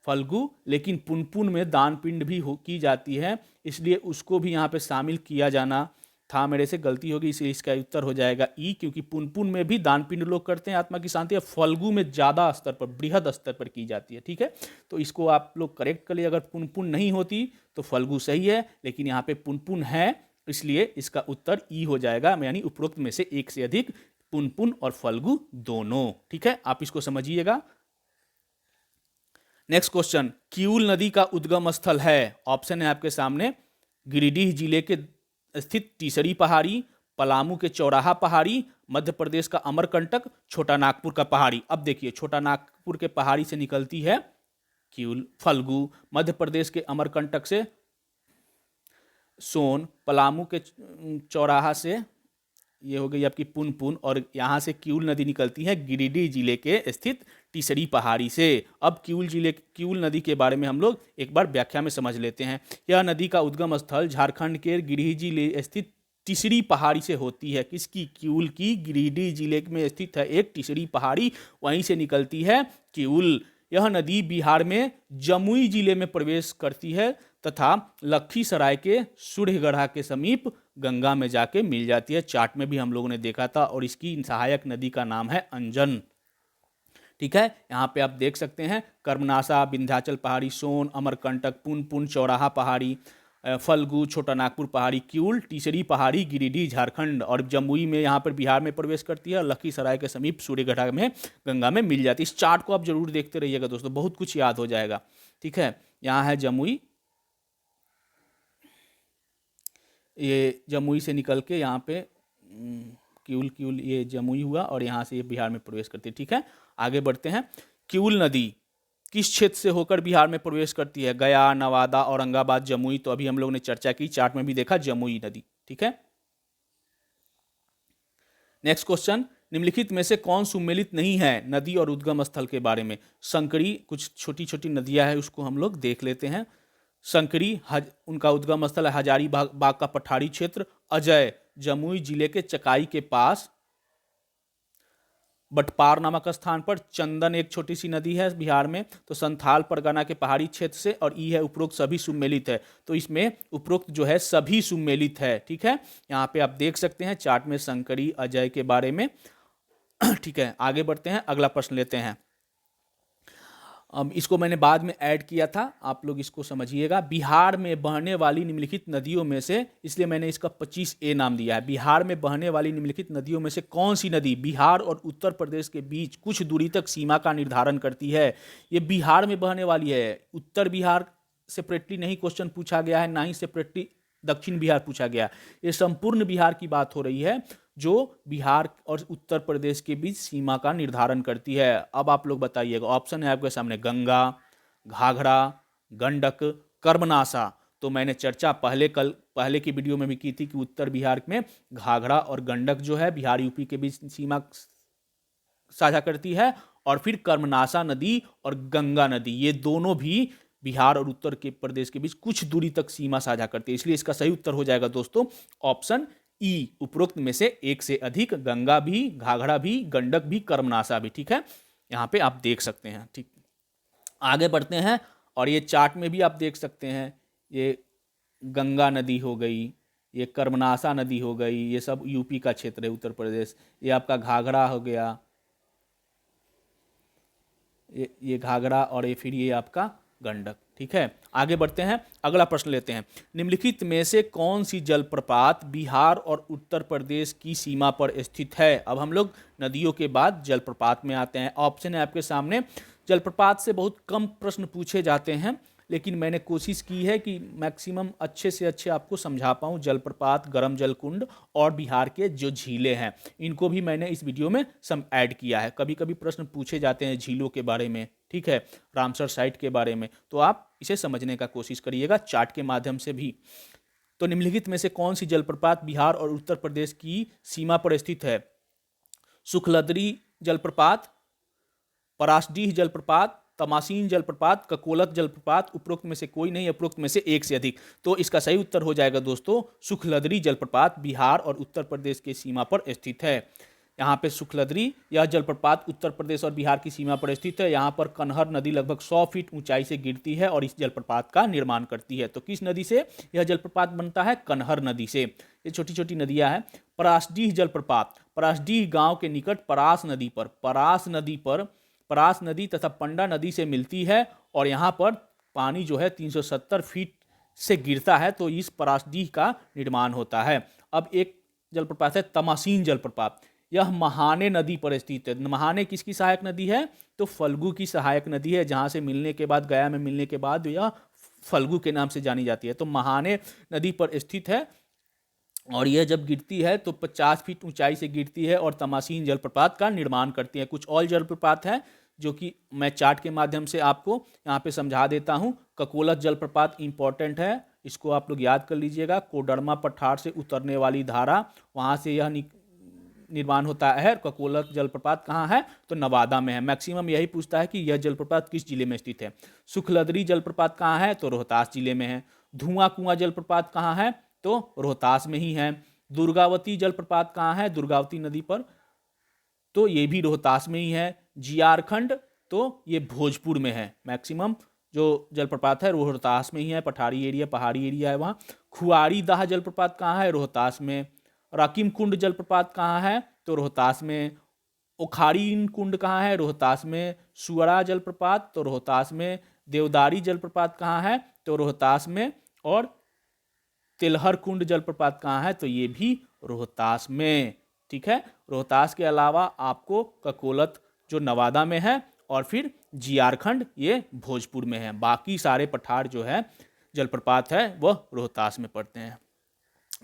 फल्गु, लेकिन पुनपुन में दान पिंड भी की जाती है, इसलिए उसको भी यहाँ पे शामिल किया जाना था, मेरे से गलती होगी, इसलिए इसका उत्तर हो जाएगा ई, क्योंकि पुनपुन में भी दान पिंड लोग करते हैं आत्मा की शांति, है फल्गु में ज़्यादा स्तर पर, बृहद स्तर पर की जाती है। ठीक है, तो इसको आप लोग करेक्ट कर लिए। अगर पुनपुन नहीं होती तो फल्गु सही है, लेकिन यहाँ पे पुनपुन है, इसलिए इसका उत्तर ई हो जाएगा, यानी उपरोक्त में से एक से अधिक, पुनपुन और फल्गु दोनों। ठीक है, आप इसको समझिएगा। नेक्स्ट क्वेश्चन, किऊल नदी का उद्गम स्थल है? ऑप्शन है आपके सामने, गिरिडीह जिले के स्थित तीसरी पहाड़ी, पलामू के चौराहा पहाड़ी, मध्य प्रदेश का अमरकंटक, छोटा नागपुर का पहाड़ी। अब देखिए, छोटा नागपुर के पहाड़ी से निकलती है किऊल फल्गु, मध्य प्रदेश के अमरकंटक से सोन, पलामू के चौराहा से ये हो गई आपकी पुनपुन, और यहाँ से किऊल नदी निकलती है गिरिडीह जिले के स्थित तीसरी पहाड़ी से। अब किऊल नदी के बारे में हम लोग एक बार व्याख्या में समझ लेते हैं। यह नदी का उद्गम स्थल झारखंड के गिरिडीह जिले स्थित तीसरी पहाड़ी से होती है। किसकी? किऊल की। गिरिडीह जिले में स्थित है एक तीसरी पहाड़ी, वहीं से निकलती है किऊल। यह नदी बिहार में जमुई जिले में प्रवेश करती है तथा लखीसराय के सूर्यगढ़ा के समीप गंगा में जाके मिल जाती है। चार्ट में भी हम लोगों ने देखा था, और इसकी सहायक नदी का नाम है अंजन। ठीक है, यहाँ पे आप देख सकते हैं कर्मनासा, विंध्याचल पहाड़ी, सोन, अमरकंटक, पुनपुन, चौराहा पहाड़ी, फल्गु, छोटा नागपुर पहाड़ी, किउल, टीसरी पहाड़ी, गिरिडीह झारखंड, और जमुई में यहाँ पर बिहार में प्रवेश करती है, और लखीसराय के समीप सूर्यगढ़ा में गंगा में मिल जाती है। इस चार्ट को आप जरूर देखते रहिएगा दोस्तों, बहुत कुछ याद हो जाएगा। ठीक है, यहाँ है जमुई, ये जमुई से निकल के यहाँ पे किउल ये जमुई हुआ, और यहाँ से ये बिहार में प्रवेश करती है। ठीक है, आगे बढ़ते हैं। किउल नदी किस क्षेत्र से होकर बिहार में प्रवेश करती है? गया, नवादा, औरंगाबाद, जमुई। तो अभी हम लोग ने चर्चा की, चार्ट में भी देखा, जमुई नदी। ठीक है, नेक्स्ट क्वेश्चन, निम्नलिखित में से कौन सुमेलित नहीं है? नदी और उद्गम स्थल के बारे में। संकरी, कुछ छोटी छोटी नदियां हैं, उसको हम लोग देख लेते हैं। संकरी उनका उद्गम स्थल है हजारीबाग का पठारी क्षेत्र। अजय जमुई जिले के चकाई के पास बटपार नामक स्थान पर। चंदन एक छोटी सी नदी है बिहार में। तो संथाल परगना के पहाड़ी क्षेत्र से। और ई है उपरोक्त सभी सुमेलित है। तो इसमें उपरोक्त जो है सभी सुमेलित है। ठीक है, यहाँ पे आप देख सकते हैं चार्ट में संकरी अजय के बारे में। ठीक है, आगे बढ़ते हैं, अगला प्रश्न लेते हैं। इसको मैंने बाद में ऐड किया था, आप लोग इसको समझिएगा। बिहार में बहने वाली निम्नलिखित नदियों में से, इसलिए मैंने इसका 25A नाम दिया है। बिहार में बहने वाली निम्नलिखित नदियों में से कौन सी नदी बिहार और उत्तर प्रदेश के बीच कुछ दूरी तक सीमा का निर्धारण करती है? ये बिहार में बहने वाली है। उत्तर बिहार सेपरेटली नहीं क्वेश्चन पूछा गया है, ना ही सेपरेटली दक्षिण बिहार पूछा गया। ये संपूर्ण बिहार की बात हो रही है, जो बिहार और उत्तर प्रदेश के बीच सीमा का निर्धारण करती है। अब आप लोग बताइएगा, ऑप्शन है आपके सामने, गंगा, घाघरा, गंडक, कर्मनासा। तो मैंने चर्चा पहले की वीडियो में भी की थी कि उत्तर बिहार में घाघरा और गंडक जो है बिहार यूपी के बीच सीमा साझा करती है, और फिर कर्मनासा नदी और गंगा नदी, ये दोनों भी बिहार और उत्तर के प्रदेश के बीच कुछ दूरी तक सीमा साझा करती है। इसलिए इसका सही उत्तर हो जाएगा दोस्तों ऑप्शन ई, उपरोक्त में से एक से अधिक, गंगा भी, घाघरा भी, गंडक भी, कर्मनासा भी। ठीक है, यहां पे आप देख सकते हैं। ठीक, आगे बढ़ते हैं, और ये चार्ट में भी आप देख सकते हैं, ये गंगा नदी हो गई, ये कर्मनासा नदी हो गई, ये सब यूपी का क्षेत्र है, उत्तर प्रदेश। ये आपका घाघरा हो गया, ये घाघरा, और ये फिर ये आपका गंडक। ठीक है, आगे बढ़ते हैं, अगला प्रश्न लेते हैं। निम्नलिखित में से कौन सी जलप्रपात बिहार और उत्तर प्रदेश की सीमा पर स्थित है? अब हम लोग नदियों के बाद जलप्रपात में आते हैं। ऑप्शन है आपके सामने। जलप्रपात से बहुत कम प्रश्न पूछे जाते हैं, लेकिन मैंने कोशिश की है कि मैक्सिमम अच्छे से अच्छे आपको समझा पाऊँ। जलप्रपात, गर्म जल कुंड और बिहार के जो झीलें हैं, इनको भी मैंने इस वीडियो में ऐड किया है। कभी कभी प्रश्न पूछे जाते हैं झीलों के बारे में, ठीक है, रामसर साइट के बारे में, तो आप इसे समझने का कोशिश करिएगा चार्ट के माध्यम से भी। तो निम्नलिखित में से कौन सी जलप्रपात बिहार और उत्तर प्रदेश की सीमा पर स्थित है? सुखलदरी जलप्रपात, परासडीह जलप्रपात, तमासीन जलप्रपात, ककोलत जलप्रपात। उपरोक्त में से कोई नहीं, उपरोक्त में से एक से अधिक। तो इसका सही उत्तर हो जाएगा दोस्तों सुखलदरी जलप्रपात, बिहार और उत्तर प्रदेश की सीमा पर स्थित है। यहाँ पे सुखलदरी, यह जलप्रपात उत्तर प्रदेश और बिहार की सीमा पर स्थित है। यहाँ पर कन्हर नदी लगभग 100 फीट ऊंचाई से गिरती है और इस जलप्रपात का निर्माण करती है। तो किस नदी से यह जलप्रपात बनता है? कन्हर नदी से। ये छोटी छोटी नदियां हैं। परासडीह जलप्रपात, परासडीह गांव के निकट परास नदी तथा पंडा नदी से मिलती है, और यहाँ पर पानी जो है 370 फीट से गिरता है, तो इस परासडीह का निर्माण होता है। अब एक जलप्रपात है तमासीन जलप्रपात, यह महाने नदी पर स्थित है। महाने किसकी सहायक नदी है? तो फल्गु की सहायक नदी है, जहाँ से मिलने के बाद, गया में मिलने के बाद यह फल्गु के नाम से जानी जाती है। तो महाने नदी पर स्थित है, और यह जब गिरती है तो 50 फीट ऊंचाई से गिरती है और तमासीन जलप्रपात का निर्माण करती है। कुछ और जलप्रपात है जो कि मैं चार्ट के माध्यम से आपको यहाँ पे समझा देता हूँ। ककोलत जलप्रपात इंपॉर्टेंट है, इसको आप लोग याद कर लीजिएगा। कोडरमा पठार से उतरने वाली धारा, वहाँ से यह निर्माण होता है। ककोलत जलप्रपात कहाँ है? तो नवादा में है। मैक्सिमम यही पूछता है कि यह जलप्रपात किस जिले में स्थित है। सुखलदरी जलप्रपात कहाँ है? तो रोहतास जिले में है। धुआं कुआं जलप्रपात कहाँ है? तो रोहतास में ही है। दुर्गावती जलप्रपात कहाँ है? दुर्गावती नदी पर, तो ये भी रोहतास में ही है। जियारखंड, तो ये भोजपुर में है। मैक्सिमम जो जलप्रपात है रोहतास में ही है, पठारी एरिया, पहाड़ी एरिया है वहाँ। खुआरी दाह जलप्रपात कहाँ है? रोहतास में। राकिम कुंड जलप्रपात कहाँ है? तो रोहतास में। ओखारी कुंड कहाँ है? रोहतास में। सुअरा जलप्रपात तो रोहतास में। देवदारी जलप्रपात कहाँ है? तो रोहतास में। और तिलहर कुंड जलप्रपात कहाँ है? तो ये भी रोहतास में। ठीक है, रोहतास के अलावा आपको ककोलत जो नवादा में है, और फिर जियारखंड ये भोजपुर में है। बाकी सारे पठार जो है जलप्रपात है वह रोहतास में पड़ते हैं।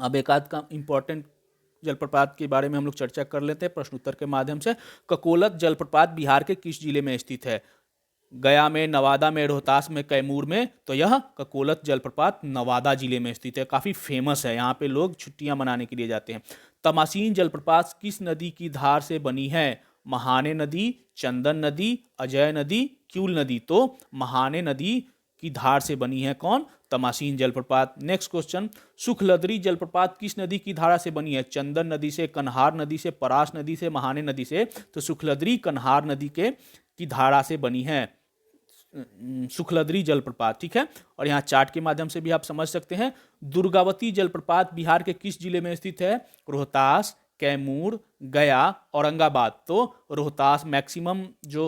अब एक आध का इंपॉर्टेंट जलप्रपात के बारे में हम लोग चर्चा कर लेते हैं प्रश्न उत्तर के माध्यम से। ककोलत जलप्रपात बिहार के किस जिले में स्थित है? गया में, नवादा में, रोहतास में, कैमूर में। तो यह ककोलत जलप्रपात नवादा जिले में स्थित है, काफी फेमस है, यहाँ पे लोग छुट्टियां मनाने के लिए जाते हैं। तमासीन जलप्रपात किस नदी की धार से बनी है? महाने नदी, चंदन नदी, अजय नदी, क्यूल नदी। तो महाने नदी की धार से बनी है कौन? तमासीन जलप्रपात। नेक्स्ट क्वेश्चन, सुखलदरी जलप्रपात किस नदी की धारा से बनी है? चंदन नदी से, कन्हार नदी से, परास नदी से, महाने नदी से। तो सुखलदरी कन्हार नदी के की धारा से बनी है सुखलदरी जलप्रपात। ठीक है, और यहाँ चार्ट के माध्यम से भी आप समझ सकते हैं। दुर्गावती जलप्रपात बिहार के किस जिले में स्थित है? रोहतास, कैमूर, गया, औरंगाबाद। तो रोहतास मैक्सिमम जो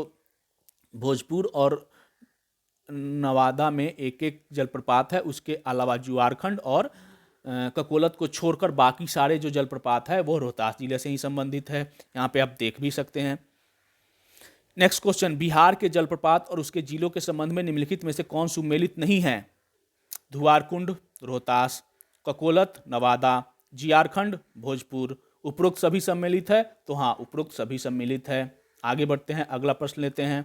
भोजपुर और नवादा में एक एक जलप्रपात है, उसके अलावा जुआरखंड और ककोलत को छोड़कर बाकी सारे जो जलप्रपात है वो रोहतास जिले से ही संबंधित है। यहाँ पे आप देख भी सकते हैं। नेक्स्ट क्वेश्चन, बिहार के जलप्रपात और उसके जिलों के संबंध में निम्नलिखित में से कौन सुमेलित नहीं है? धुआरकुंड रोहतास, ककोलत नवादा, जियारखंड भोजपुर। उपरोक्त सभी सम्मिलित है? तो हाँ, उपरोक्त सभी सम्मिलित है। आगे बढ़ते हैं, अगला प्रश्न लेते हैं।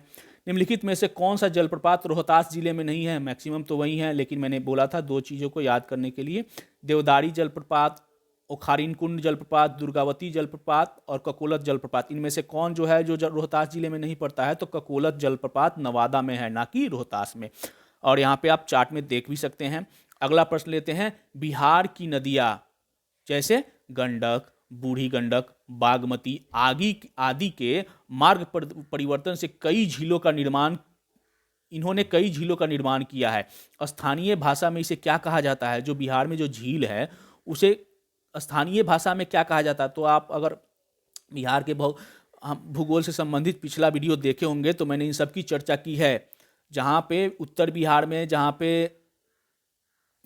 निम्नलिखित में से कौन सा जलप्रपात रोहतास जिले में नहीं है? मैक्सिमम तो वही है, लेकिन मैंने बोला था दो चीज़ों को याद करने के लिए। देवदारी जलप्रपात, ओखारीन कुंड जलप्रपात, दुर्गावती जलप्रपात और ककोलत जलप्रपात। इनमें से कौन जो है जो रोहतास जिले में नहीं पड़ता है? तो ककोलत जलप्रपात नवादा में है, ना कि रोहतास में। और यहाँ पे आप चार्ट में देख भी सकते हैं। अगला प्रश्न लेते हैं। बिहार की नदियाँ जैसे गंडक, बूढ़ी गंडक, बागमती आदि के मार्ग परिवर्तन से कई झीलों का निर्माण इन्होंने कई झीलों का निर्माण किया है। स्थानीय भाषा में इसे क्या कहा जाता है? जो बिहार में जो झील है उसे स्थानीय भाषा में क्या कहा जाता है? तो आप अगर बिहार के भूगोल से संबंधित पिछला वीडियो देखे होंगे तो मैंने इन सब की चर्चा की है। जहाँ पे उत्तर बिहार में जहाँ पे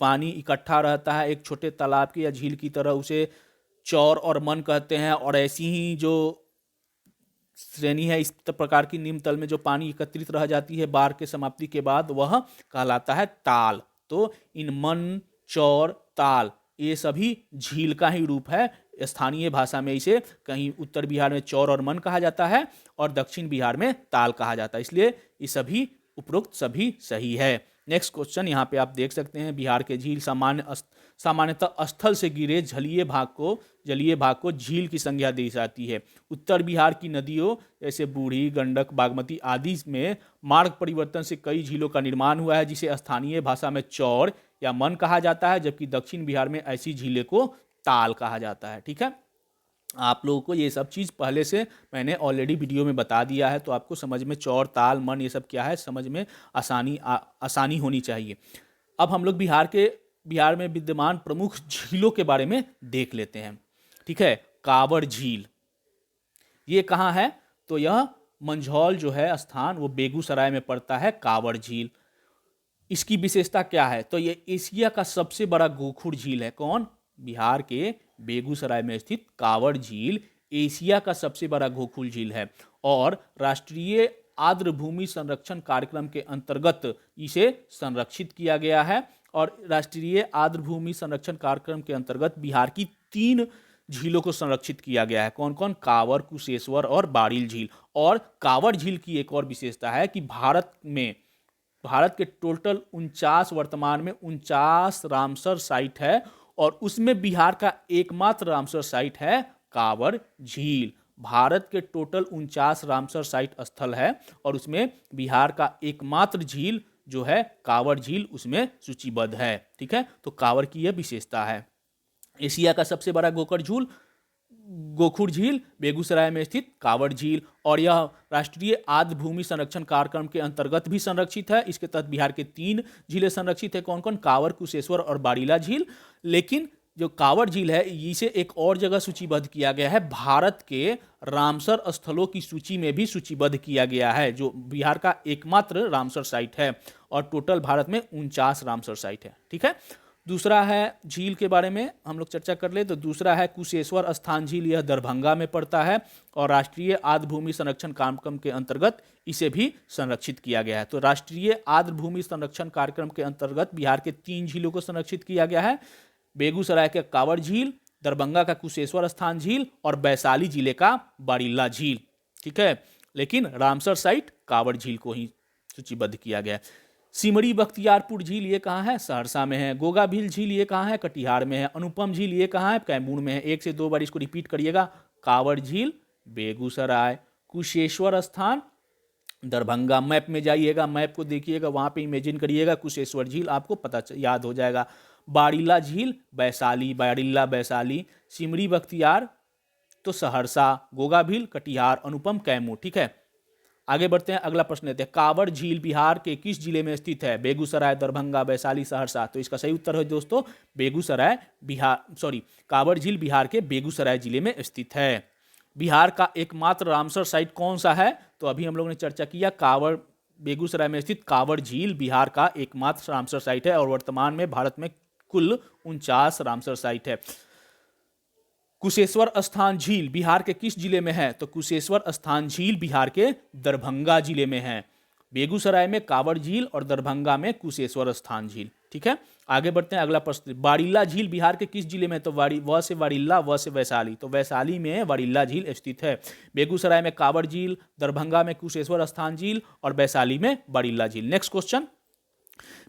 पानी इकट्ठा रहता है एक छोटे तालाब की या झील की तरह, उसे चौर और मन कहते हैं। और ऐसी ही जो श्रेणी है इस प्रकार की निम्न तल में जो पानी एकत्रित रह जाती है बाढ़ के समाप्ति के बाद, वह कहलाता है ताल। तो इन मन, चौर, ताल ये सभी झील का ही रूप है। स्थानीय भाषा में इसे कहीं उत्तर बिहार में चौर और मन कहा जाता है और दक्षिण बिहार में ताल कहा जाता है। इसलिए ये सभी उपरोक्त सभी सही है। नेक्स्ट क्वेश्चन, यहाँ पे आप देख सकते हैं। बिहार के झील सामान्यतः स्थल से गिरे जलीय भाग को झील की संज्ञा दी जाती है। उत्तर बिहार की नदियों जैसे बूढ़ी, गंडक, बागमती आदि में मार्ग परिवर्तन से कई झीलों का निर्माण हुआ है, जिसे स्थानीय भाषा में चौर या मन कहा जाता है, जबकि दक्षिण बिहार में ऐसी झीलें को ताल कहा जाता है। ठीक है, आप लोगों को ये सब चीज़ पहले से मैंने ऑलरेडी वीडियो में बता दिया है, तो आपको समझ में चौर, ताल, मन ये सब क्या है समझ में आसानी होनी चाहिए। अब हम लोग बिहार में विद्यमान प्रमुख झीलों के बारे में देख लेते हैं। ठीक है, कांवड़ झील ये कहाँ है? तो यह मंझौल जो है स्थान वो बेगूसराय में पड़ता है। कांवड़ झील, इसकी विशेषता क्या है? तो ये एशिया का सबसे बड़ा गोखुर झील है। कौन? बिहार के बेगूसराय में स्थित कांवड़ झील एशिया का सबसे बड़ा गोखुर झील है और राष्ट्रीय आर्द्र भूमि संरक्षण कार्यक्रम के अंतर्गत इसे संरक्षित किया गया है। और राष्ट्रीय आर्द्र भूमि संरक्षण कार्यक्रम के अंतर्गत बिहार की 3 झीलों को संरक्षित किया गया है। कौन कौन? कांवर, कुशेश्वर और बारिल झील। और कांवड़ झील की एक और विशेषता है कि भारत के टोटल 49 वर्तमान में 49 रामसर साइट है और उसमें बिहार का एकमात्र रामसर साइट है कांवड़ झील। भारत के टोटल 49 रामसर साइट स्थल है और उसमें बिहार का एकमात्र झील जो है कांवड़ झील उसमें सूचीबद्ध है। ठीक है, तो कांवड़ की यह विशेषता है। एशिया का सबसे बड़ा गोखुर झील बेगूसराय में स्थित कांवड़ झील, और यह राष्ट्रीय आर्द्र भूमि संरक्षण कार्यक्रम के अंतर्गत भी संरक्षित है। इसके तहत बिहार के 3 झीलें संरक्षित है। कौन कौन? कांवड़, कुशेश्वर और बारिला झील। लेकिन जो कांवड़ झील है इसे एक और जगह सूचीबद्ध किया गया है, भारत के रामसर स्थलों की सूची में भी सूचीबद्ध किया गया है, जो बिहार का एकमात्र रामसर साइट है। और टोटल भारत में 49 रामसर साइट है। ठीक है, दूसरा है झील के बारे में हम लोग चर्चा कर ले तो दूसरा है कुशेश्वर स्थान झील। यह दरभंगा में पड़ता है और राष्ट्रीय आर्द्र भूमि संरक्षण कार्यक्रम के अंतर्गत इसे भी संरक्षित किया गया है। तो राष्ट्रीय आर्द्र भूमि संरक्षण कार्यक्रम के अंतर्गत बिहार के 3 झीलों को संरक्षित किया गया है, बेगूसराय के कांवड़ झील, दरभंगा का कुशेश्वर स्थान झील और वैशाली जिले का बारिल्ला झील। ठीक है, लेकिन रामसर साइट कांवड़ झील को ही सूचीबद्ध किया गया है। सिमरी बख्तियारपुर झील ये कहाँ है? सहरसा में है। गोगाभील झील ये कहाँ है? कटिहार में है। अनुपम झील ये कहाँ है? कैमूर में है। 1 से 2 बार इसको रिपीट करिएगा। कांवड़ झील बेगूसराय, कुशेश्वर स्थान दरभंगा। मैप में जाइएगा, मैप को देखिएगा, वहां पे इमेजिन करिएगा कुशेश्वर झील, आपको पता याद हो जाएगा। बारिल्ला झील वैशाली, बारिल्ला वैशाली। सिमरी बख्तियार तो सहरसा, गोगाभील कटिहार, अनुपम कैमूर। ठीक है, आगे बढ़ते हैं, अगला प्रश्न लेते हैं। कांवड़ झील बिहार के किस जिले में स्थित है? बेगूसराय, दरभंगा, वैशाली, सहरसा। तो इसका सही उत्तर है दोस्तों बेगूसराय, कांवड़ झील बिहार के बेगूसराय जिले में स्थित है। बिहार का एकमात्र रामसर साइट कौन सा है? तो अभी हम लोगों ने चर्चा किया, कांवड़ बेगूसराय में स्थित कांवड़ झील बिहार का एकमात्र रामसर साइट है और वर्तमान में भारत में कुल 49 रामसर साइट है। कुशेश्वर स्थान झील बिहार के किस जिले में है? तो कुशेश्वर स्थान झील बिहार के दरभंगा जिले में है। बेगूसराय में कांवड़ झील और दरभंगा में कुशेश्वर स्थान झील। ठीक है, आगे बढ़ते हैं, अगला प्रश्न। बारिल्ला झील बिहार के किस जिले में? तो व से बारिल्ला, व से वैशाली। तो वैशाली में बारिल्ला झील स्थित है। बेगूसराय में कांवड़ झील, दरभंगा में कुशेश्वर स्थान झील और वैशाली में बारिल्ला झील। नेक्स्ट क्वेश्चन,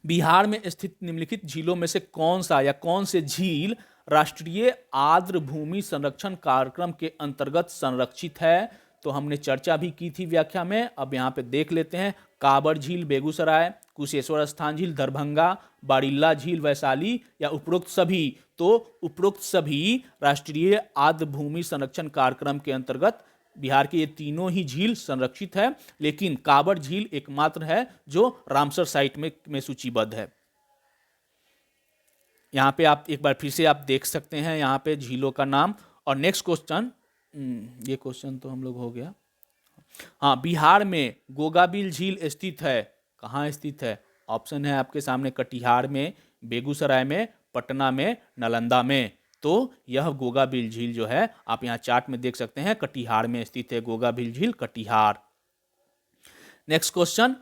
बिहार में स्थित निम्नलिखित झीलों में से कौन सा या कौन से झील राष्ट्रीय आर्द्र भूमि संरक्षण कार्यक्रम के अंतर्गत संरक्षित है? तो हमने चर्चा भी की थी व्याख्या में, अब यहाँ पे देख लेते हैं। कांवड़ झील बेगूसराय, कुशेश्वर स्थान झील दरभंगा, बारिल्ला झील वैशाली या उपरोक्त सभी? तो उपरोक्त सभी राष्ट्रीय आर्द्र भूमि संरक्षण कार्यक्रम के अंतर्गत बिहार के ये तीनों ही झील संरक्षित है, लेकिन कांवड़ झील एकमात्र है जो रामसर साइट में सूचीबद्ध है। यहाँ पे आप एक बार फिर से आप देख सकते हैं यहाँ पे झीलों का नाम। और नेक्स्ट क्वेश्चन, ये क्वेश्चन तो हम लोग हो गया। हाँ, बिहार में गोगाबिल झील स्थित है, कहाँ स्थित है? ऑप्शन है आपके सामने, कटिहार में, बेगूसराय में, पटना में, नालंदा में। तो यह गोगाबिल झील जो है आप यहाँ चार्ट में देख सकते हैं, कटिहार में स्थित है गोगाबिल झील, कटिहार। नेक्स्ट क्वेश्चन,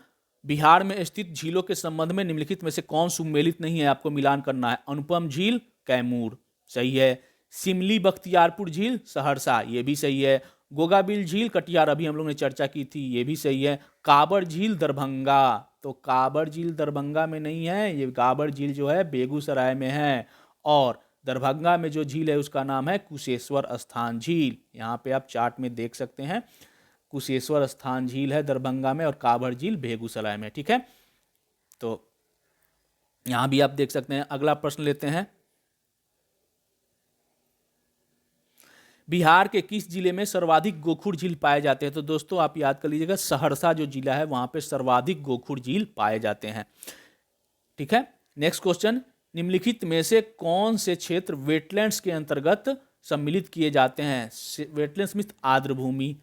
बिहार में स्थित झीलों के संबंध में निम्नलिखित में से कौन सुमेलित नहीं है? आपको मिलान करना है। अनुपम झील कैमूर, सही है। सिमली बख्तियारपुर झील सहरसा, ये भी सही है। गोगाबिल झील कटिहार, अभी हम लोग ने चर्चा की थी, ये भी सही है। कांवड़ झील दरभंगा, तो कांवड़ झील दरभंगा में नहीं है, ये कांवड़ झील जो है बेगूसराय में है। और दरभंगा में जो झील है उसका नाम है कुशेश्वर स्थान झील, यहाँ पे आप चार्ट में देख सकते हैं। कुशेश्वर स्थान झील है दरभंगा में और कांवड़ झील बेगूसराय में। ठीक है, तो यहां भी आप देख सकते हैं। अगला प्रश्न लेते हैं, बिहार के किस जिले में सर्वाधिक गोखुर झील पाए जाते हैं? तो दोस्तों आप याद कर लीजिएगा, सहरसा जो जिला है वहां पे सर्वाधिक गोखुर झील पाए जाते हैं। ठीक है, नेक्स्ट क्वेश्चन, निम्नलिखित में से कौन से क्षेत्र वेटलैंड्स के अंतर्गत सम्मिलित किए जाते हैं? वेटलैंड्स मीन्स आर्द्र भूमि।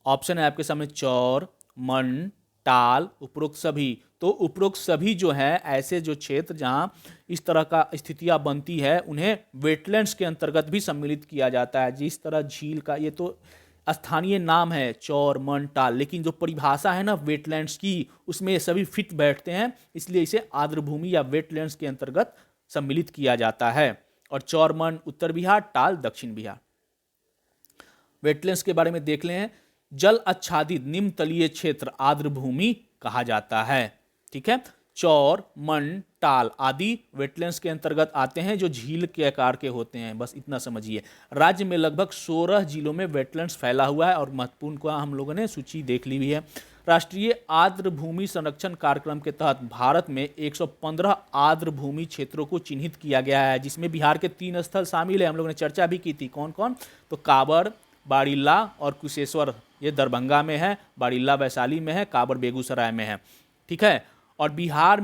ऑप्शन है आपके सामने चौर, मन, टाल, उपरोक्त सभी। तो उपरोक्त सभी जो है ऐसे जो क्षेत्र जहां इस तरह का स्थितियां बनती है उन्हें वेटलैंड्स के अंतर्गत भी सम्मिलित किया जाता है। जिस तरह झील का, ये तो स्थानीय नाम है चौर, मन, टाल, लेकिन जो परिभाषा है ना वेटलैंड्स की, उसमें ये सभी फिट बैठते हैं, इसलिए इसे आर्द्र भूमि या वेटलैंड्स के अंतर्गत सम्मिलित किया जाता है। और चौर, मन उत्तर बिहार, टाल दक्षिण बिहार। वेटलैंड्स के बारे में देख लें, जल आच्छादित निम्न तलीय क्षेत्र आर्द्र भूमि कहा जाता है। ठीक है, चौर, मन, टाल आदि वेटलैंड्स के अंतर्गत आते हैं जो झील के आकार के होते हैं, बस इतना समझिए। राज्य में लगभग 16 जिलों में वेटलैंड्स फैला हुआ है और महत्वपूर्ण को हम लोगों ने सूची देख ली हुई है। राष्ट्रीय आर्द्र भूमि संरक्षण कार्यक्रम के तहत भारत में 115 आर्द्र भूमि क्षेत्रों को चिन्हित किया गया है, जिसमें बिहार के 3 स्थल शामिल है। हम लोगों ने चर्चा भी की थी, कौन कौन? तो कांवड़, बारिल्ला और कुशेश्वर, ये दरभंगा में है, बारिल्ला वैशाली में है, कांवड़ बेगूसराय में है। ठीक है, और बिहार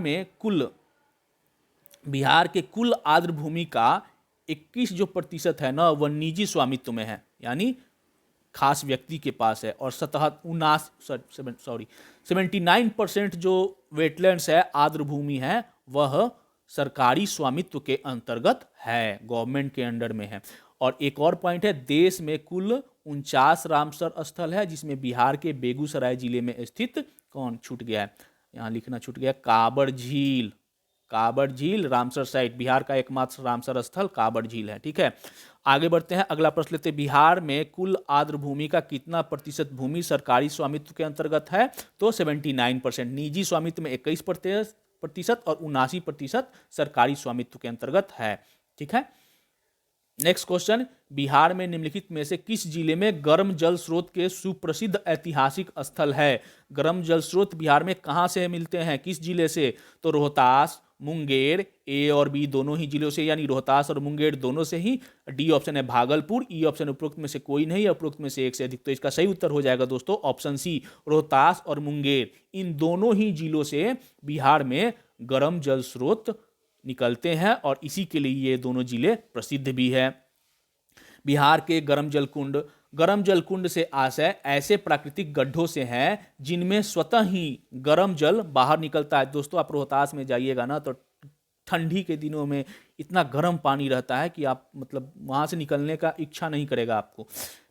के कुल आर्द्र भूमि का 21 जो प्रतिशत है ना वह निजी स्वामित्व में है, यानी खास व्यक्ति के पास है। और 79% जो वेटलैंड्स है, आर्द्र भूमि है, वह सरकारी स्वामित्व के अंतर्गत है, गवर्नमेंट के अंडर में है। और एक और पॉइंट है, देश में कुल 49 रामसर स्थल है, जिसमें बिहार के बेगूसराय जिले में स्थित कौन छूट गया है, यहां लिखना छूट गया, काबर झील। काबर झील रामसर साइट, बिहार का एकमात्र रामसर स्थल काबर झील है। ठीक है, आगे बढ़ते हैं, अगला प्रश्न लेते हैं। बिहार में कुल आर्द्र भूमि का कितना प्रतिशत भूमि सरकारी स्वामित्व के अंतर्गत है? तो 79%। निजी स्वामित्व में 21% और 79% सरकारी स्वामित्व के अंतर्गत है। ठीक है, नेक्स्ट क्वेश्चन, बिहार में निम्नलिखित में से किस जिले में गर्म जल स्रोत के सुप्रसिद्ध ऐतिहासिक स्थल है? गर्म जल स्रोत बिहार में कहां से मिलते हैं, किस जिले से? तो रोहतास, मुंगेर, ए और बी दोनों ही जिलों से, यानी रोहतास और मुंगेर दोनों से ही। डी ऑप्शन है भागलपुर, ई ऑप्शन उपरोक्त में से कोई नहीं, उपरोक्त में से एक से अधिक। तो इसका सही उत्तर हो जाएगा दोस्तों ऑप्शन सी, रोहतास और मुंगेर, इन दोनों ही जिलों से बिहार में गर्म जल स्रोत निकलते हैं और इसी के लिए ये दोनों जिले प्रसिद्ध भी है। बिहार के गर्म जल कुंड से आशय ऐसे प्राकृतिक गड्ढों से है जिनमें स्वतः ही गर्म जल बाहर निकलता है। दोस्तों आप रोहतास में जाइएगा ना तो ठंडी के दिनों में इतना गर्म पानी रहता है कि आप मतलब वहां से निकलने का इच्छा नहीं करेगा आपको।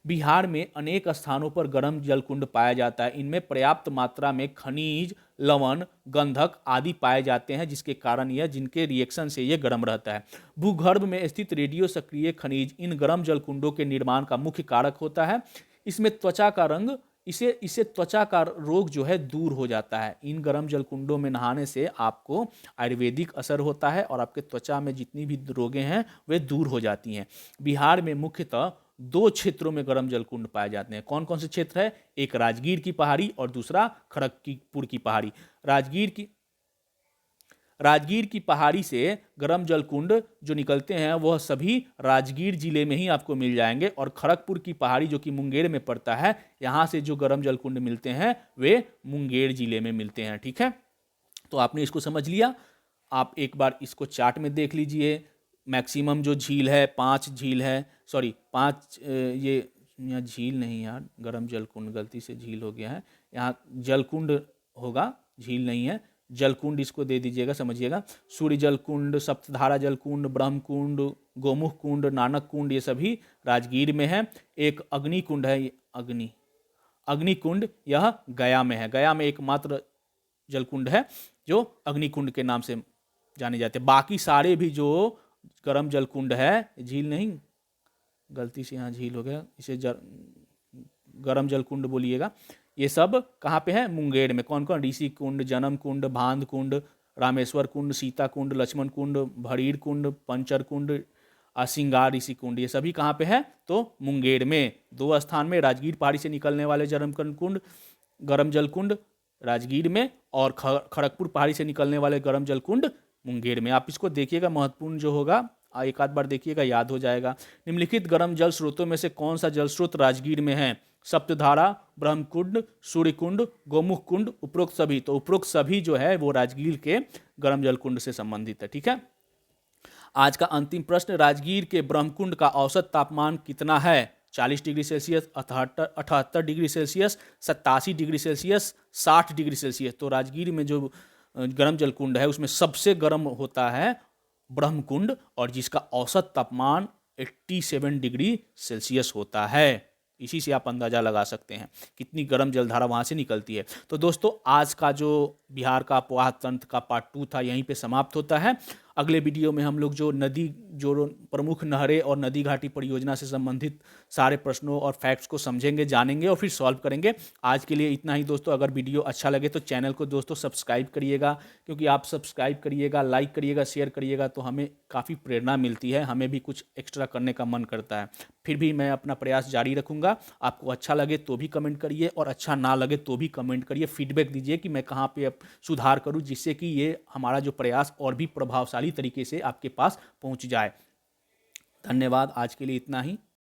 बिहार में अनेक स्थानों पर गर्म जल कुंड पाया जाता है, इनमें पर्याप्त मात्रा में खनिज, लवण, गंधक आदि पाए जाते हैं, जिसके कारण यह जिनके रिएक्शन से यह गर्म रहता है। भूगर्भ में स्थित रेडियो सक्रिय खनिज इन गर्म जल कुंडों के निर्माण का मुख्य कारक होता है। इसमें त्वचा का रंग इससे त्वचा का रोग जो है दूर हो जाता है। इन गर्म जल कुंडों में नहाने से आपको आयुर्वेदिक असर होता है और आपके त्वचा में जितनी भी रोगें हैं वे दूर हो जाती हैं। बिहार में मुख्यतः 2 क्षेत्रों में गर्म जल कुंड पाए जाते हैं। कौन कौन से क्षेत्र है? एक राजगीर की पहाड़ी और दूसरा खड़गपुर की पहाड़ी। राजगीर की पहाड़ी से गर्म जल कुंड जो निकलते हैं वह सभी राजगीर जिले में ही आपको मिल जाएंगे, और खड़गपुर की पहाड़ी जो कि मुंगेर में पड़ता है, यहां से जो गर्म जल कुंड मिलते हैं वे मुंगेर जिले में मिलते हैं। ठीक है, तो आपने इसको समझ लिया। आप एक बार इसको चार्ट में देख लीजिए। मैक्सिमम जो झील है 5 झील है, सॉरी 5 ये यहाँ झील नहीं यार, गर्म जल कुंड, गलती से झील हो गया है, यहाँ जलकुंड होगा, झील नहीं है। जलकुंड इसको दे दीजिएगा, समझिएगा। सूर्य जल कुंड, सप्तधारा जल कुंड, ब्रह्म कुंड, गोमुख कुंड, नानक कुंड, ये सभी राजगीर में है। एक अग्नि कुंड है, अग्नि कुंड, यह गया में है। गया में एकमात्र जलकुंड है जो अग्नि कुंड के नाम से जाने जाते हैं। बाकी सारे भी जो गर्म जल कुंड है, झील नहीं, गलती से यहाँ झील हो गया, इसे गर्म जल कुंड बोलिएगा, ये सब कहाँ पे है? मुंगेर में। कौन कौन? ऋषि कुंड, जन्म कुंड, भांद कुंड, रामेश्वर कुंड, सीता कुंड, लक्ष्मण कुंड, भरीर कुंड, पंचर कुंड, सिंगार ऋषि कुंड, ये सभी कहाँ पे है? तो मुंगेर में। 2 स्थान में, राजगीर पहाड़ी से निकलने वाले गर्म जल कुंड राजगीर में, और खड़गपुर पहाड़ी से निकलने वाले गर्म जल कुंड मुंगेर में। आप इसको देखिएगा, महत्वपूर्ण जो होगा एक आध बार देखिएगा, याद हो जाएगा। निम्नलिखित गर्म जल स्रोतों में से कौन सा जल स्रोत राजगीर में है? सप्तधारा, ब्रह्मकुंड, सूर्यकुंड, गोमुख कुंड, उपरोक्त सभी। तो उपरोक्त सभी जो है वो राजगीर के गर्म जल कुंड से संबंधित है। ठीक है, आज का अंतिम प्रश्न, राजगीर के ब्रह्मकुंड का औसत तापमान कितना है? 40 degree Celsius, 78 degree Celsius, 87 degree Celsius, 60 degree Celsius. तो राजगीर में जो गर्म जल कुंड है उसमें सबसे गर्म होता है ब्रह्मकुंड, और जिसका औसत तापमान 87 डिग्री सेल्सियस होता है। इसी से आप अंदाजा लगा सकते हैं कितनी गर्म जलधारा वहां से निकलती है। तो दोस्तों आज का जो बिहार का अपवाह तंत्र का पार्ट 2 था यहीं पे समाप्त होता है। अगले वीडियो में हम लोग जो प्रमुख नहरें और नदी घाटी परियोजना से संबंधित सारे प्रश्नों और फैक्ट्स को समझेंगे, जानेंगे और फिर सॉल्व करेंगे। आज के लिए इतना ही दोस्तों। अगर वीडियो अच्छा लगे तो चैनल को दोस्तों सब्सक्राइब करिएगा, क्योंकि आप सब्सक्राइब करिएगा, लाइक करिएगा, शेयर करिएगा तो हमें काफ़ी प्रेरणा मिलती है, हमें भी कुछ एक्स्ट्रा करने का मन करता है। फिर भी मैं अपना प्रयास जारी रखूँगा। आपको अच्छा लगे तो भी कमेंट करिए और अच्छा ना लगे तो भी कमेंट करिए, फीडबैक दीजिए कि मैं कहाँ पे अब सुधार करूँ, जिससे कि ये हमारा जो प्रयास और भी प्रभावशाली तरीके से आपके पास पहुँच जाए। धन्यवाद, आज के लिए इतना ही।